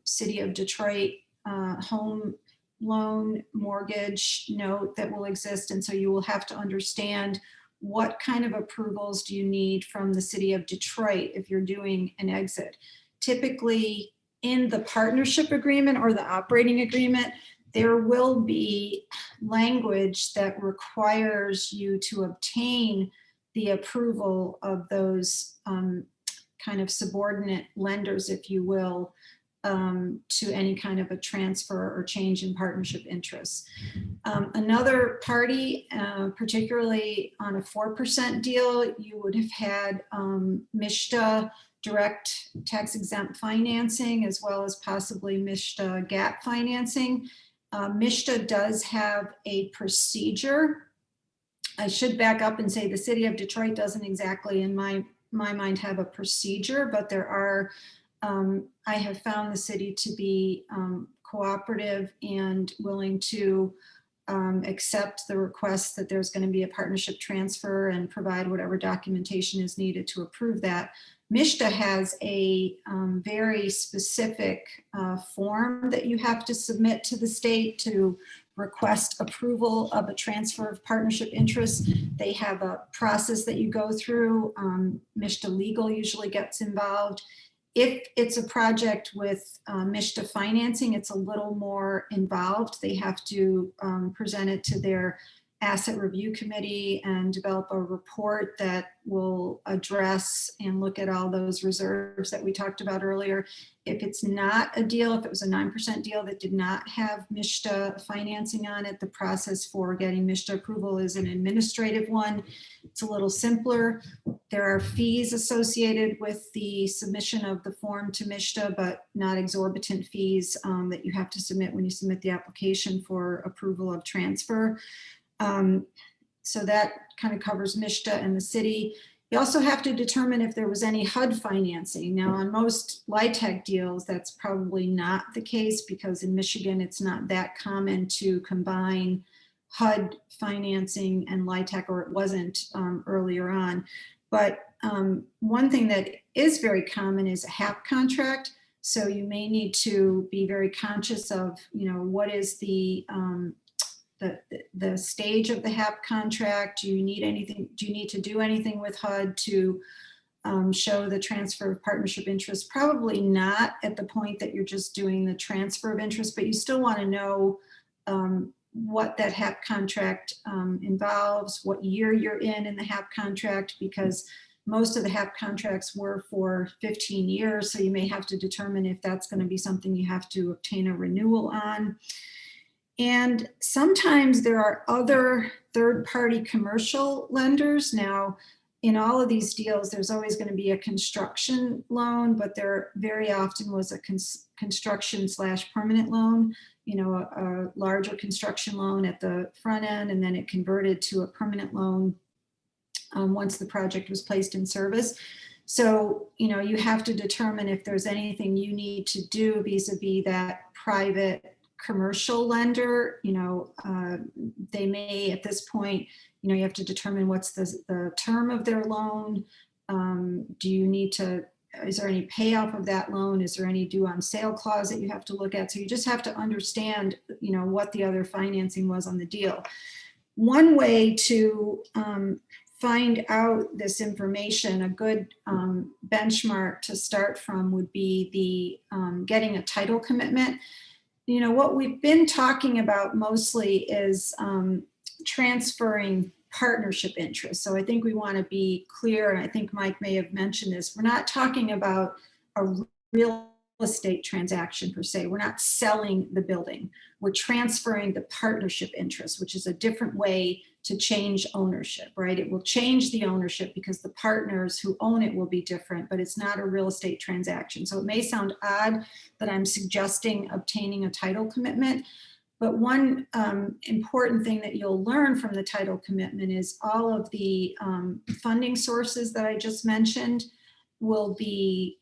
City of Detroit home loan mortgage note that will exist. And so you will have to understand what kind of approvals do you need from the City of Detroit if you're doing an exit. Typically in the partnership agreement or the operating agreement, there will be language that requires you to obtain the approval of those kind of subordinate lenders, if you will, to any kind of a transfer or change in partnership interests. Another party, particularly on a 4% deal, you would have had MSHDA direct tax exempt financing, as well as possibly MSHDA gap financing. MSHDA does have a procedure. I should back up and say the City of Detroit doesn't exactly, in my mind, have a procedure, but there are I have found the city to be cooperative and willing to accept the request that there's going to be a partnership transfer and provide whatever documentation is needed to approve that. MSHDA has a very specific form that you have to submit to the state to request approval of a transfer of partnership interests. They have a process that you go through. MSHDA Legal usually gets involved. If it's a project with MSHDA financing, it's a little more involved. They have to present it to their asset review committee and develop a report that will address and look at all those reserves that we talked about earlier. If it's not a deal, if it was a 9% deal that did not have MSHDA financing on it, the process for getting MSHDA approval is an administrative one. It's a little simpler. There are fees associated with the submission of the form to MSHDA, but not exorbitant fees that you have to submit when you submit the application for approval of transfer. So that kind of covers MSHDA and the city. You also have to determine if there was any HUD financing. Now, on most LIHTC deals, that's probably not the case because in Michigan, it's not that common to combine HUD financing and LIHTC, or it wasn't earlier on. But one thing that is very common is a HAP contract. So you may need to be very conscious of, what is the stage of the HAP contract. Do you need anything? Do you need to do anything with HUD to show the transfer of partnership interest? Probably not at the point that you're just doing the transfer of interest, but you still want to know what that HAP contract involves, what year you're in the HAP contract, because most of the HAP contracts were for 15 years. So you may have to determine if that's going to be something you have to obtain a renewal on. And sometimes there are other third-party commercial lenders. Now, in all of these deals, there's always going to be a construction loan, but there very often was a construction / permanent loan, you know, a larger construction loan at the front end, and then it converted to a permanent loan once the project was placed in service. So, you know, you have to determine if there's anything you need to do vis-a-vis that private commercial lender. You know, they may at this point, you know, you have to determine what's the term of their loan. Do you need to, is there any payoff of that loan? Is there any due on sale clause that you have to look at? So you just have to understand, you know, what the other financing was on the deal. One way to find out this information, a good benchmark to start from would be the getting a title commitment. You know, what we've been talking about mostly is transferring partnership interests. So I think we want to be clear, and I think Mike may have mentioned this, we're not talking about a real estate transaction per se. We're not selling the building. We're transferring the partnership interest, which is a different way to change ownership, right? It will change the ownership because the partners who own it will be different, but it's not a real estate transaction. So it may sound odd that I'm suggesting obtaining a title commitment, but one important thing that you'll learn from the title commitment is all of the funding sources that I just mentioned will be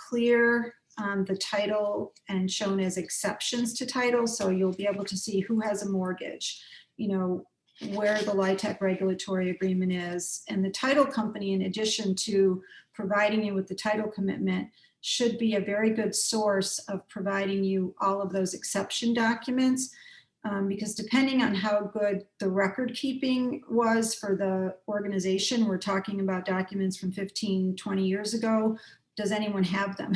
clear on the title and shown as exceptions to title. So you'll be able to see who has a mortgage, you know, where the LIHTC regulatory agreement is. And the title company, in addition to providing you with the title commitment, should be a very good source of providing you all of those exception documents, because depending on how good the record keeping was for the organization, we're talking about documents from 15, 20 years ago. Does anyone have them?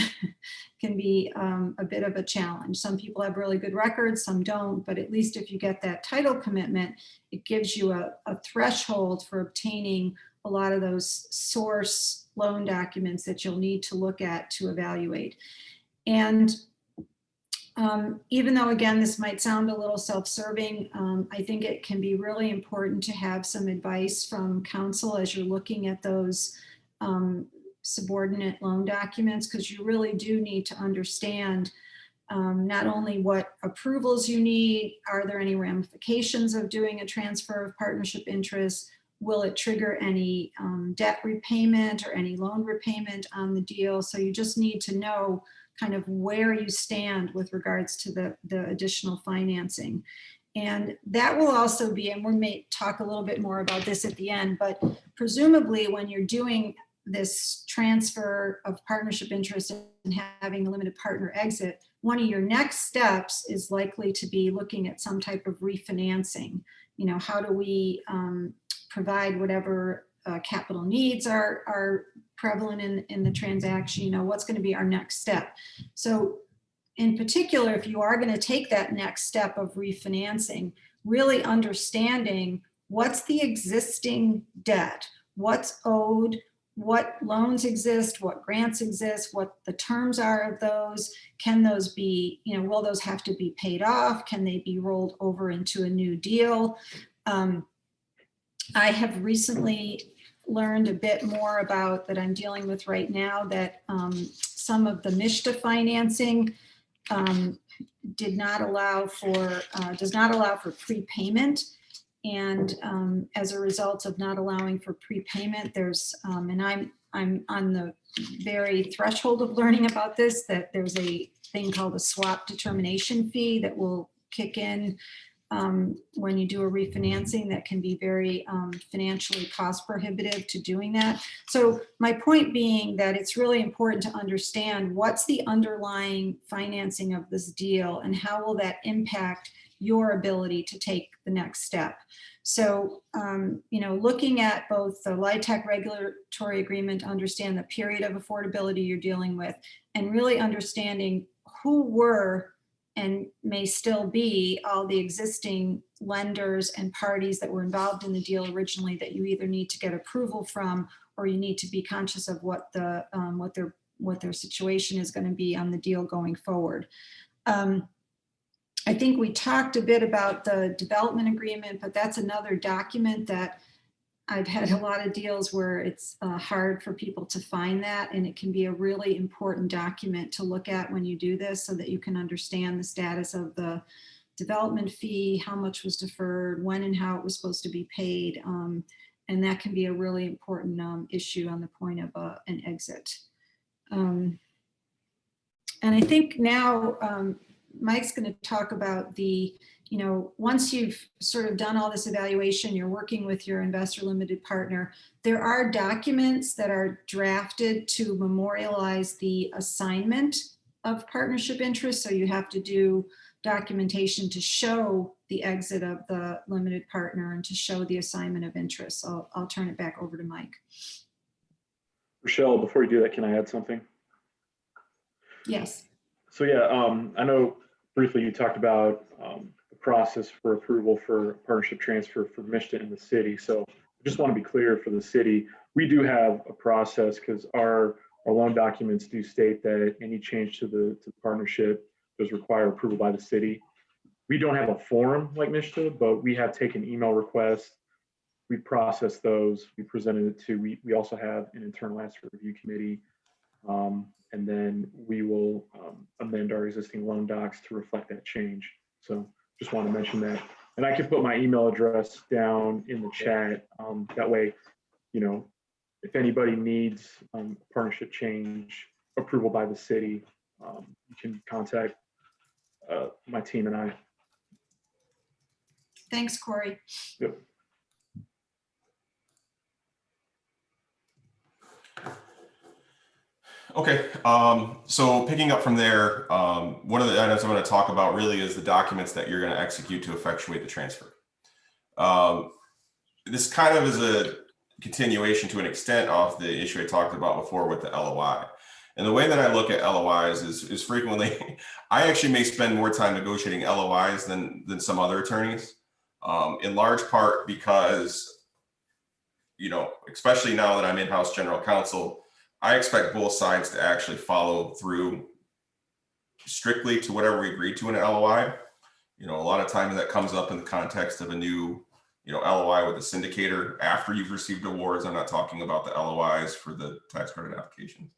Can be a bit of a challenge. Some people have really good records, some don't, but at least if you get that title commitment, it gives you a threshold for obtaining a lot of those source loan documents that you'll need to look at to evaluate. And even though, again, this might sound a little self-serving, I think it can be really important to have some advice from counsel as you're looking at those subordinate loan documents, because you really do need to understand not only what approvals you need, are there any ramifications of doing a transfer of partnership interest, will it trigger any debt repayment or any loan repayment on the deal? So you just need to know kind of where you stand with regards to the additional financing. And that will also be, and we may talk a little bit more about this at the end, but presumably when you're doing this transfer of partnership interest and having a limited partner exit, one of your next steps is likely to be looking at some type of refinancing. You know, how do we provide whatever capital needs are prevalent in the transaction? You know, what's going to be our next step? So in particular, if you are going to take that next step of refinancing, really understanding what's the existing debt, what's owed, what loans exist, what grants exist, what the terms are of those. Can those be, you know, will those have to be paid off? Can they be rolled over into a new deal? I have recently learned a bit more about that I'm dealing with right now that some of the MISHDA financing does not allow for prepayment. And as a result of not allowing for prepayment, there's, and I'm on the very threshold of learning about this, that there's a thing called a swap determination fee that will kick in when you do a refinancing that can be very financially cost prohibitive to doing that. So my point being that it's really important to understand what's the underlying financing of this deal and how will that impact your ability to take the next step. So, you know, looking at both the LIHTC regulatory agreement to understand the period of affordability you're dealing with, and really understanding who were and may still be all the existing lenders and parties that were involved in the deal originally that you either need to get approval from, or you need to be conscious of what the what their situation is going to be on the deal going forward. I think we talked a bit about the development agreement, but that's another document that I've had a lot of deals where it's hard for people to find that, and it can be a really important document to look at when you do this so that you can understand the status of the development fee, how much was deferred, when and how it was supposed to be paid. And that can be a really important issue on the point of an exit. And I think now Mike's going to talk about the, once you've sort of done all this evaluation, you're working with your investor limited partner, there are documents that are drafted to memorialize the assignment of partnership interest. So you have to do documentation to show the exit of the limited partner and to show the assignment of interest. So I'll turn it back over to Mike. Rochelle, before you do that, can I add something? Yes. So yeah, I know briefly you talked about the process for approval for partnership transfer for Michigan and the city. So I just want to be clear for the city, we do have a process because our loan documents do state that any change to the partnership does require approval by the city. We don't have a form like Michigan, but we have taken email requests. We processed those. We presented it to. We also have an internal asset review committee. And then we will amend our existing loan docs to reflect that change. So just want to mention that. And I can put my email address down in the chat. That way, if anybody needs partnership change approval by the city, you can contact my team and I. Thanks, Corey. Yep. Okay, so picking up from there, one of the items I'm going to talk about really is the documents that you're going to execute to effectuate the transfer. This kind of is a continuation to an extent of the issue I talked about before with the LOI. And the way that I look at LOIs is frequently, I actually may spend more time negotiating LOIs than some other attorneys, in large part because, especially now that I'm in-house general counsel, I expect both sides to actually follow through strictly to whatever we agreed to in an LOI. A lot of times that comes up in the context of a new, LOI with a syndicator after you've received awards. I'm not talking about the LOIs for the tax credit applications.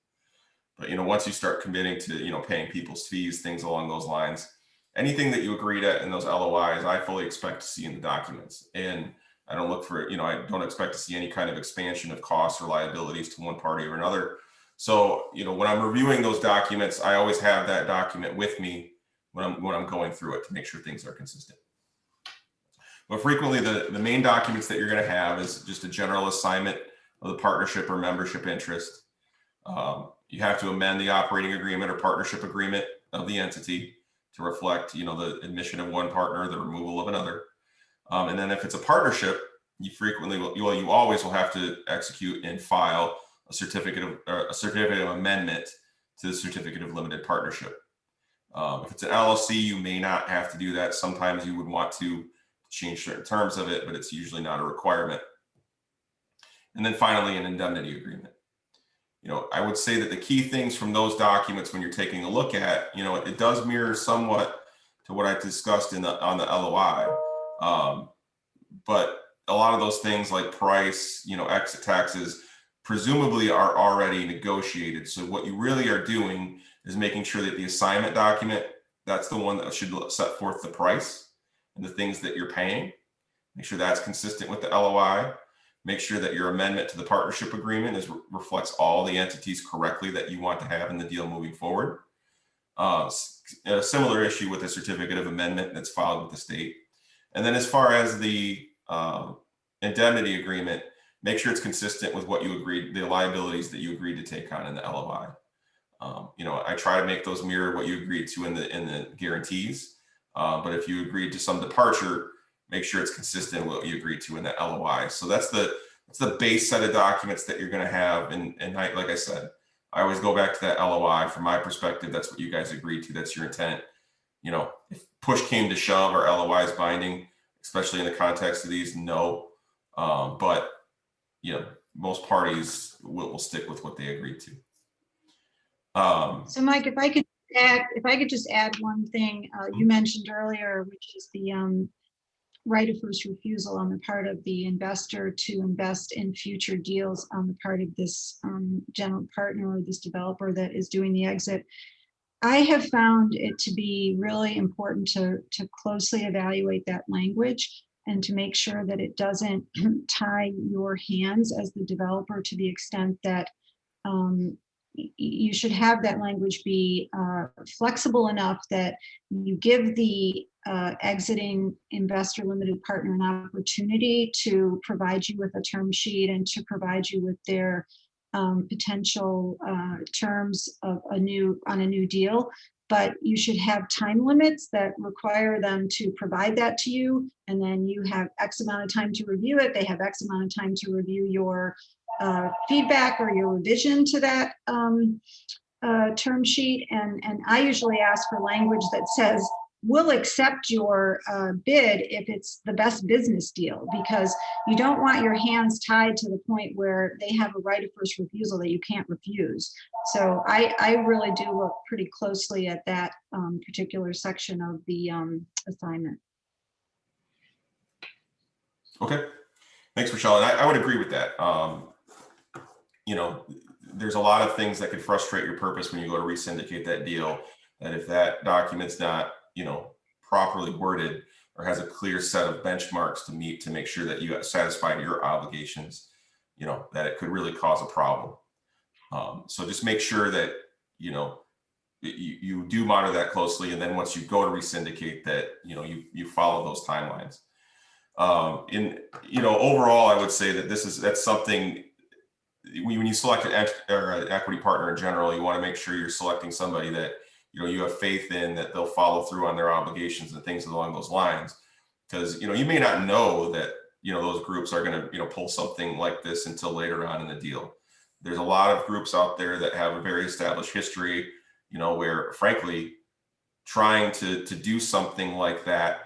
But, once you start committing to, paying people's fees, things along those lines, anything that you agreed at in those LOIs, I fully expect to see in the documents. And I don't look for, I don't expect to see any kind of expansion of costs or liabilities to one party or another. So, when I'm reviewing those documents, I always have that document with me when I'm going through it to make sure things are consistent. But frequently the main documents that you're going to have is just a general assignment of the partnership or membership interest. You have to amend the operating agreement or partnership agreement of the entity to reflect, the admission of one partner, the removal of another. And then if it's a partnership, you always will have to execute and file a certificate of amendment to the certificate of limited partnership. If it's an LLC, you may not have to do that. Sometimes you would want to change certain terms of it, but it's usually not a requirement. And then finally, an indemnity agreement. I would say that the key things from those documents when you're taking a look at, it does mirror somewhat to what I discussed on the LOI. But a lot of those things like price, exit taxes, presumably are already negotiated. So what you really are doing is making sure that the assignment document, that's the one that should set forth the price and the things that you're paying. Make sure that's consistent with the LOI. Make sure that your amendment to the partnership agreement reflects all the entities correctly that you want to have in the deal moving forward. A similar issue with a certificate of amendment that's filed with the state. And then as far as the indemnity agreement, make sure it's consistent with what you agreed, the liabilities that you agreed to take on in the LOI. I try to make those mirror what you agreed to in the guarantees. But if you agreed to some departure, make sure it's consistent with what you agreed to in the LOI. So that's the base set of documents that you're going to have. And like I said, I always go back to that LOI. From my perspective, that's what you guys agreed to. That's your intent. If push came to shove, our LOI is binding, especially in the context of these, no. But most parties will stick with what they agreed to. So Mike, if I could just add one thing you mentioned earlier, which is the right of first refusal on the part of the investor to invest in future deals on the part of this general partner or this developer that is doing the exit. I have found it to be really important to closely evaluate that language and to make sure that it doesn't tie your hands as the developer to the extent that you should have that language be flexible enough that you give the exiting investor limited partner an opportunity to provide you with a term sheet and to provide you with their potential terms of on a new deal. But you should have time limits that require them to provide that to you, and then you have X amount of time to review it. They have X amount of time to review your feedback or your revision to that term sheet. And I usually ask for language that says, we'll accept your bid if it's the best business deal, because you don't want your hands tied to the point where they have a right of first refusal that you can't refuse. So I really do look pretty closely at that particular section of the assignment. Okay, thanks, Rochelle. And I would agree with that. You know, there's a lot of things that could frustrate your purpose when you go to resyndicate that deal. And if that document's not, you know, properly worded or has a clear set of benchmarks to meet to make sure that you have satisfied your obligations, you know, that it could really cause a problem. So just make sure that, you know, you do monitor that closely. And then once you go to resyndicate that, you know, you follow those timelines. You know, overall, I would say that that's something when you select an equity partner in general, you want to make sure you're selecting somebody that, you know, you have faith in, that they'll follow through on their obligations and things along those lines. Because, you know, you may not know that, you know, those groups are going to, you know, pull something like this until later on in the deal. There's a lot of groups out there that have a very established history, you know, where frankly, trying to do something like that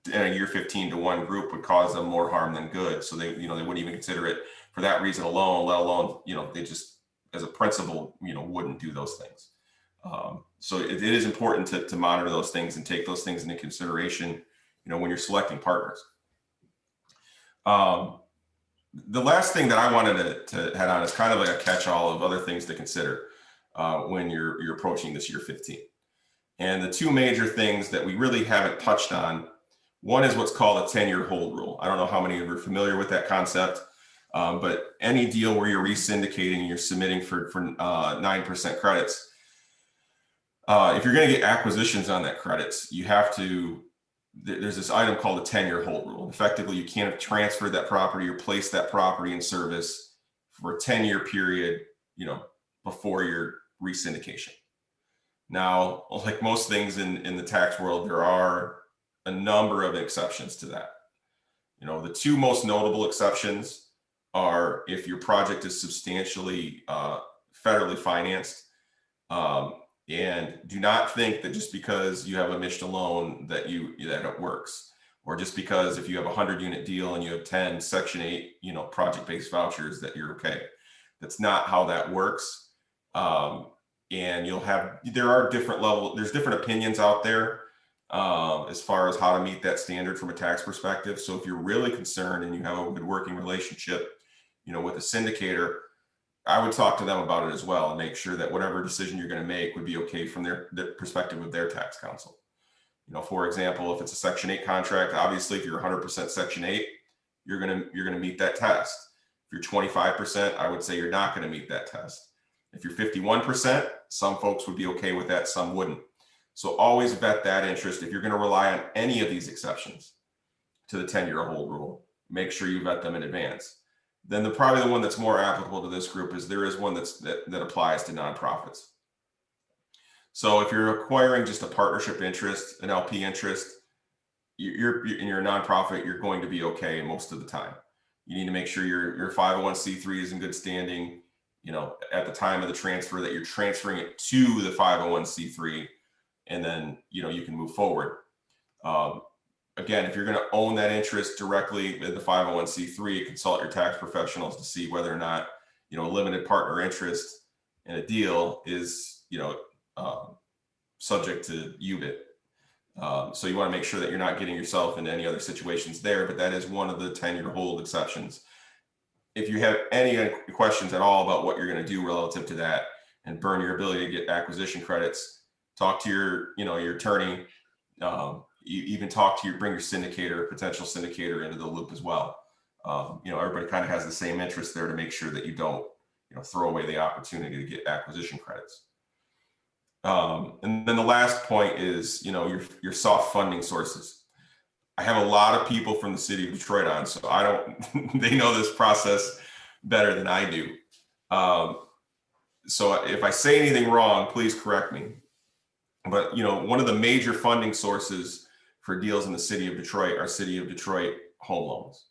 in a year 15 to 1 group would cause them more harm than good. So they, you know, they wouldn't even consider it for that reason alone, let alone, you know, they just, as a principle, you know, wouldn't do those things. So it is important to monitor those things and take those things into consideration, you know, when you're selecting partners. The last thing that I wanted to head on is kind of like a catch-all of other things to consider when you're approaching this year 15. And the two major things that we really haven't touched on, one is what's called a 10-year hold rule. I don't know how many of you are familiar with that concept, but any deal where you're resyndicating and you're submitting for 9% credits, if you're going to get acquisitions on that credits, you have to, there's this item called the 10-year hold rule. Effectively, you can't have transferred that property or placed that property in service for a 10-year period, you know, before your resyndication. Now, like most things in the tax world, there are a number of exceptions to that. You know, the two most notable exceptions are if your project is substantially federally financed. And do not think that just because you have a MSHDA loan that it works, or just because if you have a 100-unit deal and you have 10 Section 8, you know, project-based vouchers that you're okay. That's not how that works. And there are different there's different opinions out there as far as how to meet that standard from a tax perspective. So if you're really concerned and you have a good working relationship, you know, with a syndicator, I would talk to them about it as well and make sure that whatever decision you're going to make would be okay from their perspective of their tax counsel. You know, for example, if it's a Section 8 contract, obviously if you're 100% Section 8, you're going to meet that test. If you're 25%, I would say you're not going to meet that test. If you're 51%, some folks would be okay with that, some wouldn't. So always vet that interest. If you're going to rely on any of these exceptions to the 10-year hold rule, make sure you vet them in advance. Then probably the one that's more applicable to this group is there is one that applies to nonprofits. So if you're acquiring just a partnership interest, an LP interest, you're in your nonprofit, you're going to be okay most of the time. You need to make sure your 501c3 is in good standing, you know, at the time of the transfer, that you're transferring it to the 501c3, and then, you know, you can move forward. Again, if you're going to own that interest directly in the 501c3, consult your tax professionals to see whether or not, you know, a limited partner interest in a deal is, you know, subject to UBIT. So you want to make sure that you're not getting yourself into any other situations there, but that is one of the 10-year hold exceptions. If you have any questions at all about what you're going to do relative to that and burn your ability to get acquisition credits, talk to your attorney. You even bring your syndicator, potential syndicator into the loop as well. Everybody kind of has the same interest there to make sure that you don't, throw away the opportunity to get acquisition credits. And then the last point is, your soft funding sources. I have a lot of people from the city of Detroit on, so they know this process better than I do. So if I say anything wrong, please correct me. But, one of the major funding sources for deals in the city of Detroit are city of Detroit home loans.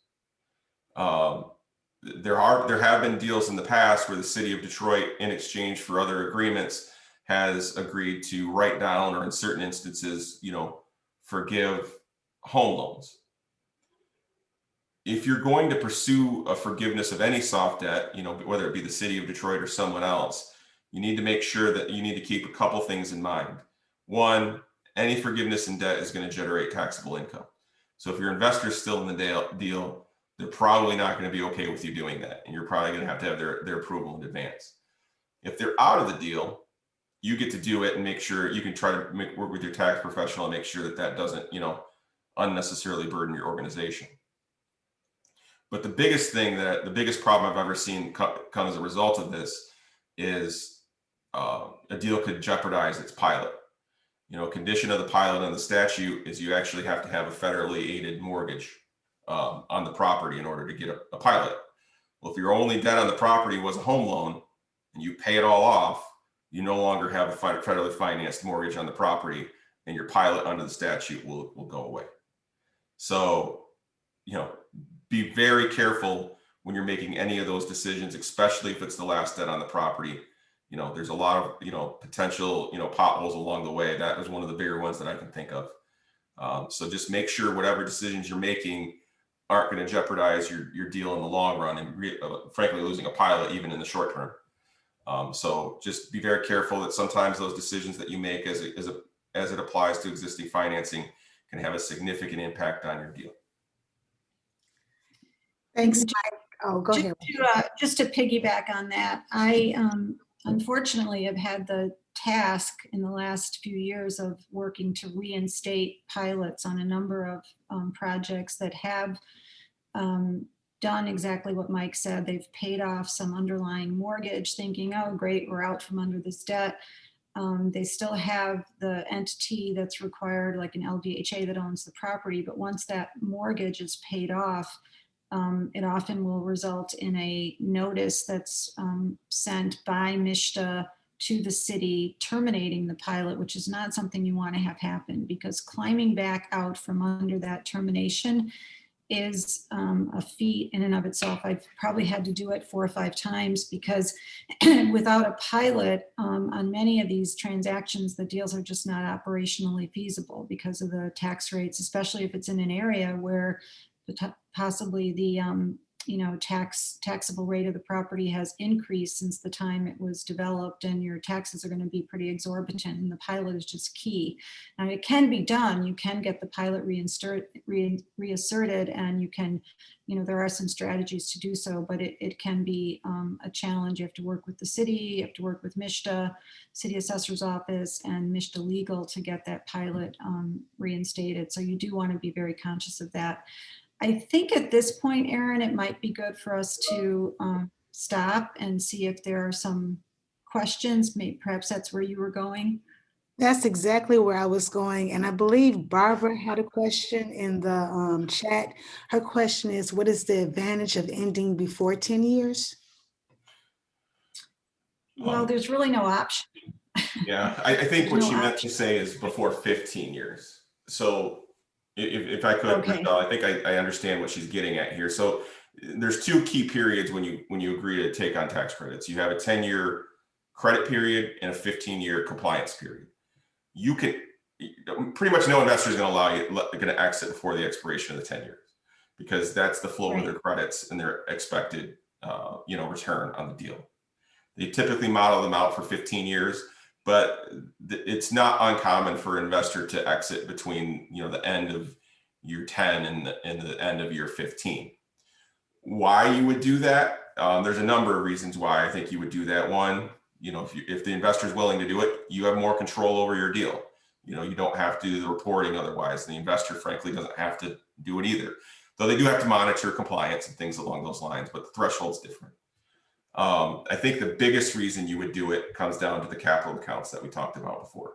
There have been deals in the past where the city of Detroit, in exchange for other agreements, has agreed to write down, or in certain instances, forgive home loans. If you're going to pursue a forgiveness of any soft debt, whether it be the city of Detroit or someone else, you need to make sure that you need to keep a couple things in mind. One, any forgiveness in debt is going to generate taxable income. So if your investor's still in the deal, they're probably not going to be okay with you doing that. And you're probably going to have their approval in advance. If they're out of the deal, you get to do it and make sure you can try to work with your tax professional and make sure that doesn't, unnecessarily burden your organization. But the biggest problem I've ever seen come as a result of this is a deal could jeopardize its pilot. A condition of the pilot on the statute is you actually have to have a federally aided mortgage on the property in order to get a pilot. Well, if your only debt on the property was a home loan and you pay it all off, you no longer have a federally financed mortgage on the property, and your pilot under the statute will go away. So, be very careful when you're making any of those decisions, especially if it's the last debt on the property. There's a lot of, potential, potholes along the way. That was one of the bigger ones that I can think of. So just make sure whatever decisions you're making aren't going to jeopardize your deal in the long run, and frankly, losing a pilot even in the short term. So just be very careful that sometimes those decisions that you make as it applies to existing financing can have a significant impact on your deal. Thanks, Mike. Oh, go ahead. Just to piggyback on that, I unfortunately have had the task in the last few years of working to reinstate pilots on a number of projects that have done exactly what Mike said. They've paid off some underlying mortgage thinking, oh, great, we're out from under this debt. They still have the entity that's required, like an LDHA that owns the property. But once that mortgage is paid off, it often will result in a notice that's sent by MSHDA to the city terminating the pilot, which is not something you want to have happen, because climbing back out from under that termination is a feat in and of itself. I've probably had to do it 4 or 5 times, because without a pilot on many of these transactions, the deals are just not operationally feasible because of the tax rates, especially if it's in an area where possibly the taxable rate of the property has increased since the time it was developed, and your taxes are going to be pretty exorbitant, and the pilot is just key. Now, it can be done. You can get the pilot reasserted, and you can, there are some strategies to do so, but it can be a challenge. You have to work with the city, you have to work with MSHDA, City Assessor's Office, and MSHDA Legal to get that pilot reinstated. So you do want to be very conscious of that. I think at this point, Erin, it might be good for us to stop and see if there are some questions. Maybe perhaps that's where you were going. That's exactly where I was going. And I believe Barbara had a question in the chat. Her question is, what is the advantage of ending before 10 years? Well, there's really no option. Yeah, I think what she meant to say is before 15 years. So if I could, Okay. Michelle, I think I understand what she's getting at here. So there's 2 key periods when you agree to take on tax credits. You have a 10-year credit period and a 15-year compliance period. You can pretty much no investor is going to exit before the expiration of the 10 years, because that's the flow of their credits and their expected return on the deal. They typically model them out for 15 years. but it's not uncommon for an investor to exit between, you know, the end of year 10 and the end of year 15. Why you would do that? There's a number of reasons why I think you would do that. One, you know, if the investor is willing to do it, you have more control over your deal. You know, you don't have to do the reporting otherwise. The investor, frankly, doesn't have to do it either. Though they do have to monitor compliance and things along those lines, but the threshold's different. I think the biggest reason you would do it comes down to the capital accounts that we talked about before.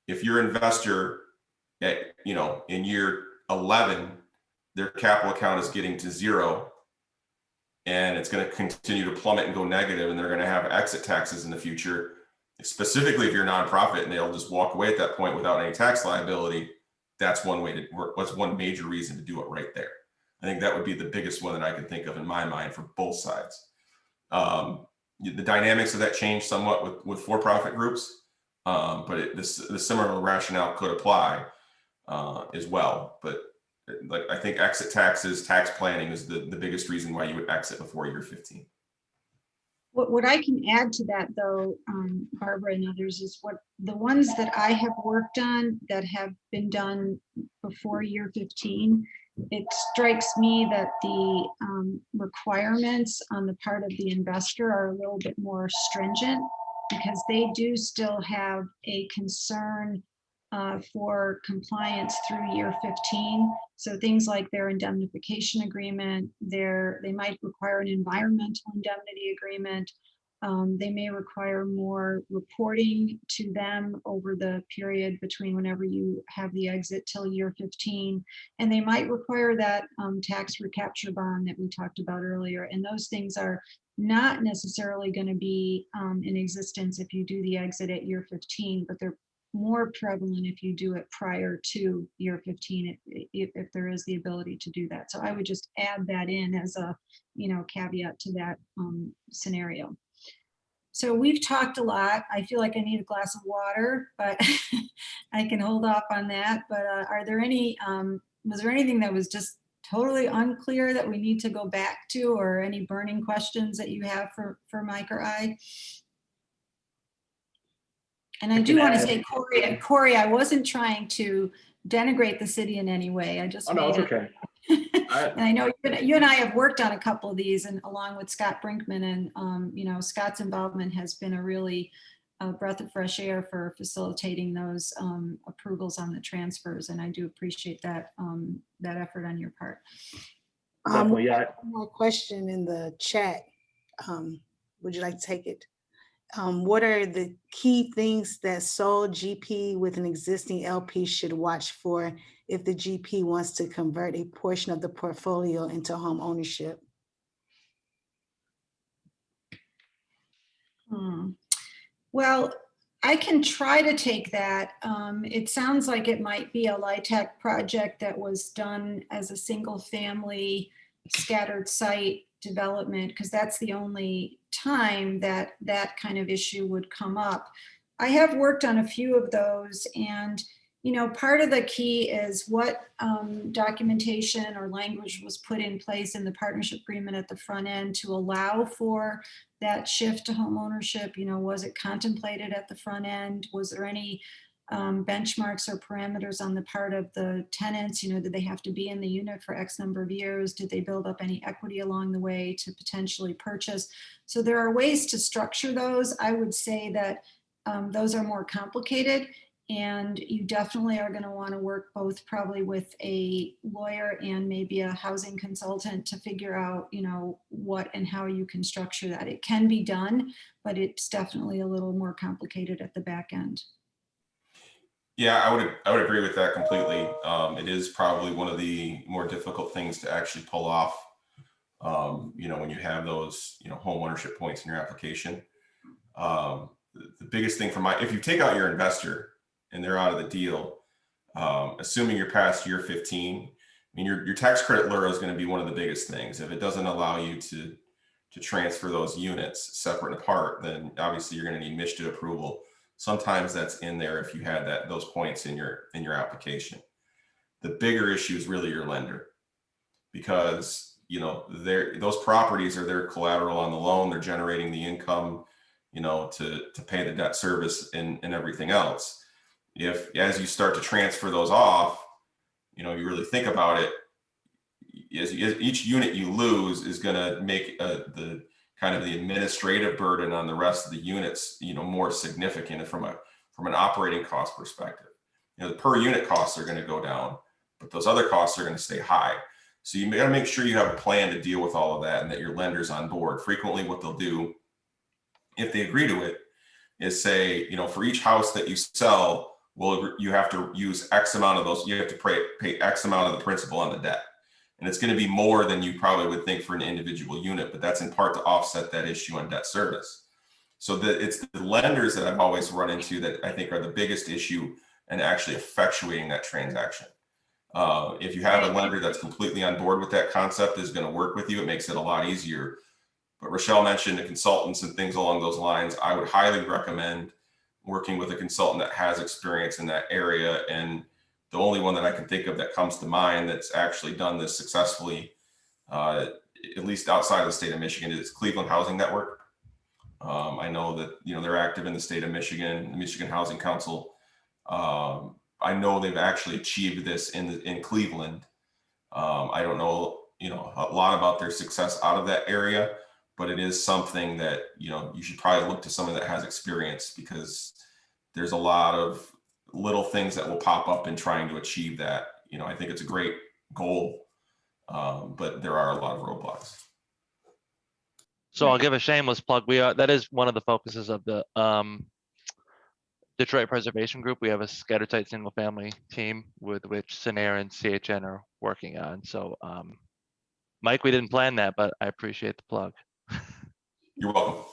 If your investor at, you know, in year 11, their capital account is getting to 0, and it's going to continue to plummet and go negative, and they're going to have exit taxes in the future, specifically if you're a nonprofit and they'll just walk away at that point without any tax liability, that's one way to work. What's one major reason to do it right there? I think that would be the biggest one that I can think of in my mind for both sides. The dynamics of that change somewhat with for-profit groups, but the similar rationale could apply as well. But like, I think exit taxes, tax planning is the biggest reason why you would exit before year 15. What I can add to that, though, Barbara and others, is what the ones that I have worked on that have been done before year 15, it strikes me that the requirements on the part of the investor are a little bit more stringent, because they do still have a concern for compliance through year 15. So things like their indemnification agreement, they might require an environmental indemnity agreement. They may require more reporting to them over the period between whenever you have the exit till year 15. And they might require that tax recapture bond that we talked about earlier. And those things are not necessarily going to be in existence if you do the exit at year 15, but they're more prevalent if you do it prior to year 15, if there is the ability to do that. So I would just add that in as a, you know, caveat to that scenario. So we've talked a lot. I feel like I need a glass of water, but I can hold off on that. But are there any, was there anything that was just totally unclear that we need to go back to, or any burning questions that you have for Mike or I? And I do want to say, Corey, I wasn't trying to denigrate the city in any way. I just no, it's okay. And I know you and I have worked on a couple of these, and along with Scott Brinkman, and you know, Scott's involvement has been a really breath of fresh air for facilitating those approvals on the transfers, and I do appreciate that that effort on your part. Definitely, yeah. One more question in the chat. Would you like to take it? What are the key things that sole GP with an existing LP should watch for if the GP wants to convert a portion of the portfolio into home ownership? Well, I can try to take that. It sounds like it might be a LIHTC project that was done as a single family scattered site development, because that's the only time that that kind of issue would come up. I have worked on a few of those, and you know, part of the key is what documentation or language was put in place in the partnership agreement at the front end to allow for that shift to home ownership. You know, was it contemplated at the front end? Was there any benchmarks or parameters on the part of the tenants? You know, did they have to be in the unit for X number of years? Did they build up any equity along the way to potentially purchase? So there are ways to structure those. I would say that those are more complicated, and you definitely are going to want to work both probably with a lawyer and maybe a housing consultant to figure out, you know, what and how you can structure that. It can be done, but it's definitely a little more complicated at the back end. Yeah, I would agree with that completely. It is probably one of the more difficult things to actually pull off. You know, when you have those, you know, home ownership points in your application. The biggest thing if you take out your investor and they're out of the deal, assuming you're past year 15, I mean, your tax credit lure is going to be one of the biggest things. If it doesn't allow you to transfer those units separate and apart, then obviously you're going to need MSHDA approval. Sometimes that's in there if you had those points in your application. The bigger issue is really your lender, because you know those properties are their collateral on the loan. They're generating the income. to pay the debt service and everything else. If, as you start to transfer those off, you really think about it, each unit you lose is going to make the kind of the administrative burden on the rest of the units, more significant from an operating cost perspective. The per unit costs are going to go down, but those other costs are going to stay high. So you got to make sure you have a plan to deal with all of that and that your lender's on board. Frequently what they'll do, if they agree to it, is say, for each house that you sell, you have to use X amount of those, you have to pay X amount of the principal on the debt. And it's going to be more than you probably would think for an individual unit, but that's in part to offset that issue on debt service. So it's the lenders that I've always run into that I think are the biggest issue in actually effectuating that transaction. If you have a lender that's completely on board with that concept, is going to work with you, it makes it a lot easier. But Rochelle mentioned the consultants and things along those lines. I would highly recommend working with a consultant that has experience in that area. And the only one that I can think of that comes to mind that's actually done this successfully, at least outside of the state of Michigan, is Cleveland Housing Network. I know that they're active in the state of Michigan, the Michigan Housing Council. I know they've actually achieved this in Cleveland. I don't know a lot about their success out of that area, but it is something that you should probably look to someone that has experience, because there's a lot of little things that will pop up in trying to achieve that. I think it's a great goal, but there are a lot of roadblocks. So I'll give a shameless plug. That is one of the focuses of the Detroit Preservation Group. We have a scattered site single family team with which SENAIR and CHN are working on. So Mike, we didn't plan that, but I appreciate the plug. You're welcome.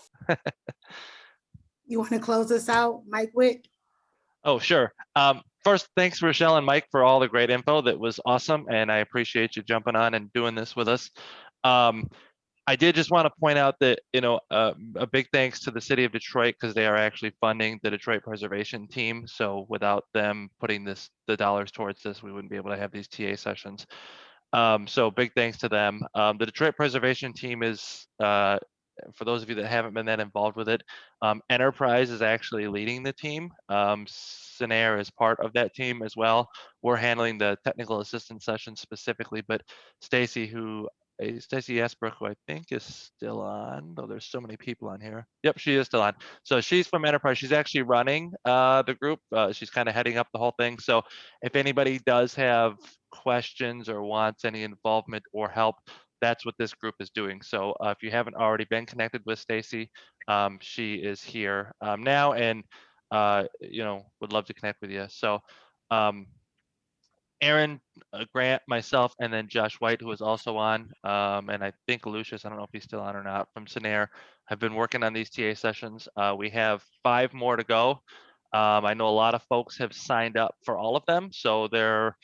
You want to close us out, Mike Witt? Oh, sure. First, thanks Rochelle and Mike for all the great info. That was awesome. And I appreciate you jumping on and doing this with us. I did just want to point out that, a big thanks to the city of Detroit, because they are actually funding the Detroit Preservation Team. So without them putting the dollars towards this, we wouldn't be able to have these TA sessions. So big thanks to them. The Detroit Preservation Team is, for those of you that haven't been that involved with it, Enterprise is actually leading the team. SENAIR is part of that team as well. We're handling the technical assistance sessions specifically, but Stacy Esbrook, who I think is still on, though there's so many people on here. Yep, she is still on. So she's from Enterprise. She's actually running the group. She's kind of heading up the whole thing. So if anybody does have questions or wants any involvement or help, that's what this group is doing. So if you haven't already been connected with Stacy, she is here now, and would love to connect with you. So Aaron, Grant, myself, and then Josh White, who is also on, and I think Lucius, I don't know if he's still on or not, from SENAIR, have been working on these TA sessions. We have 5 more to go. I know a lot of folks have signed up for all of them, so they're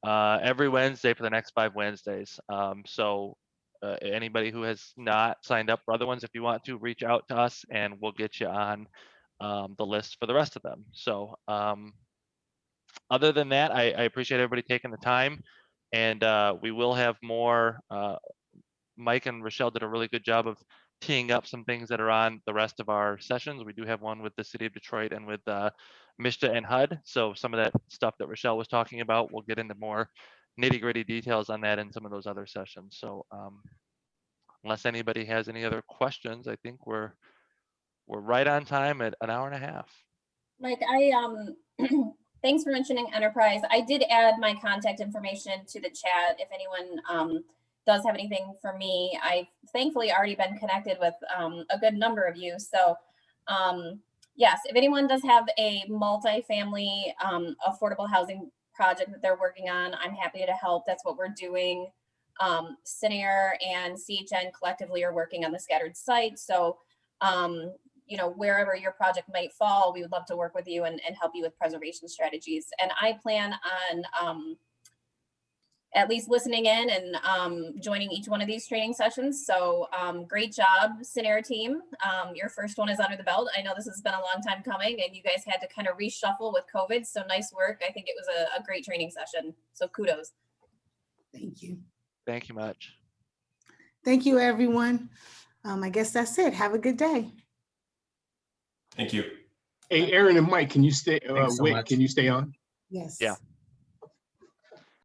every Wednesday for the next 5 Wednesdays. So anybody who has not signed up for other ones, if you want to, reach out to us and we'll get you on the list for the rest of them. So other than that, I appreciate everybody taking the time, and we will have more. Mike and Rochelle did a really good job of teeing up some things that are on the rest of our sessions. We do have one with the city of Detroit and with MISTA and HUD. So some of that stuff that Rochelle was talking about, we'll get into more nitty-gritty details on that in some of those other sessions. So unless anybody has any other questions, I think we're right on time at an hour and a half. Mike, thanks for mentioning Enterprise. I did add my contact information to the chat if anyone does have anything for me. I've thankfully already been connected with a good number of you. So yes, if anyone does have a multifamily affordable housing project that they're working on, I'm happy to help. That's what we're doing. SENAIR and CHN collectively are working on the scattered site. So wherever your project might fall, we would love to work with you and help you with preservation strategies. And I plan on at least listening in and joining each one of these training sessions. So great job, SENAIR team. Your first one is under the belt. I know this has been a long time coming and you guys had to kind of reshuffle with COVID. So nice work. I think it was a great training session. So kudos. Thank you. Thank you much. Thank you, everyone. I guess that's it. Have a good day. Thank you. Hey, Aaron and Mike, can you stay? Thanks so Wait, much. can you stay on? Yes. Yeah.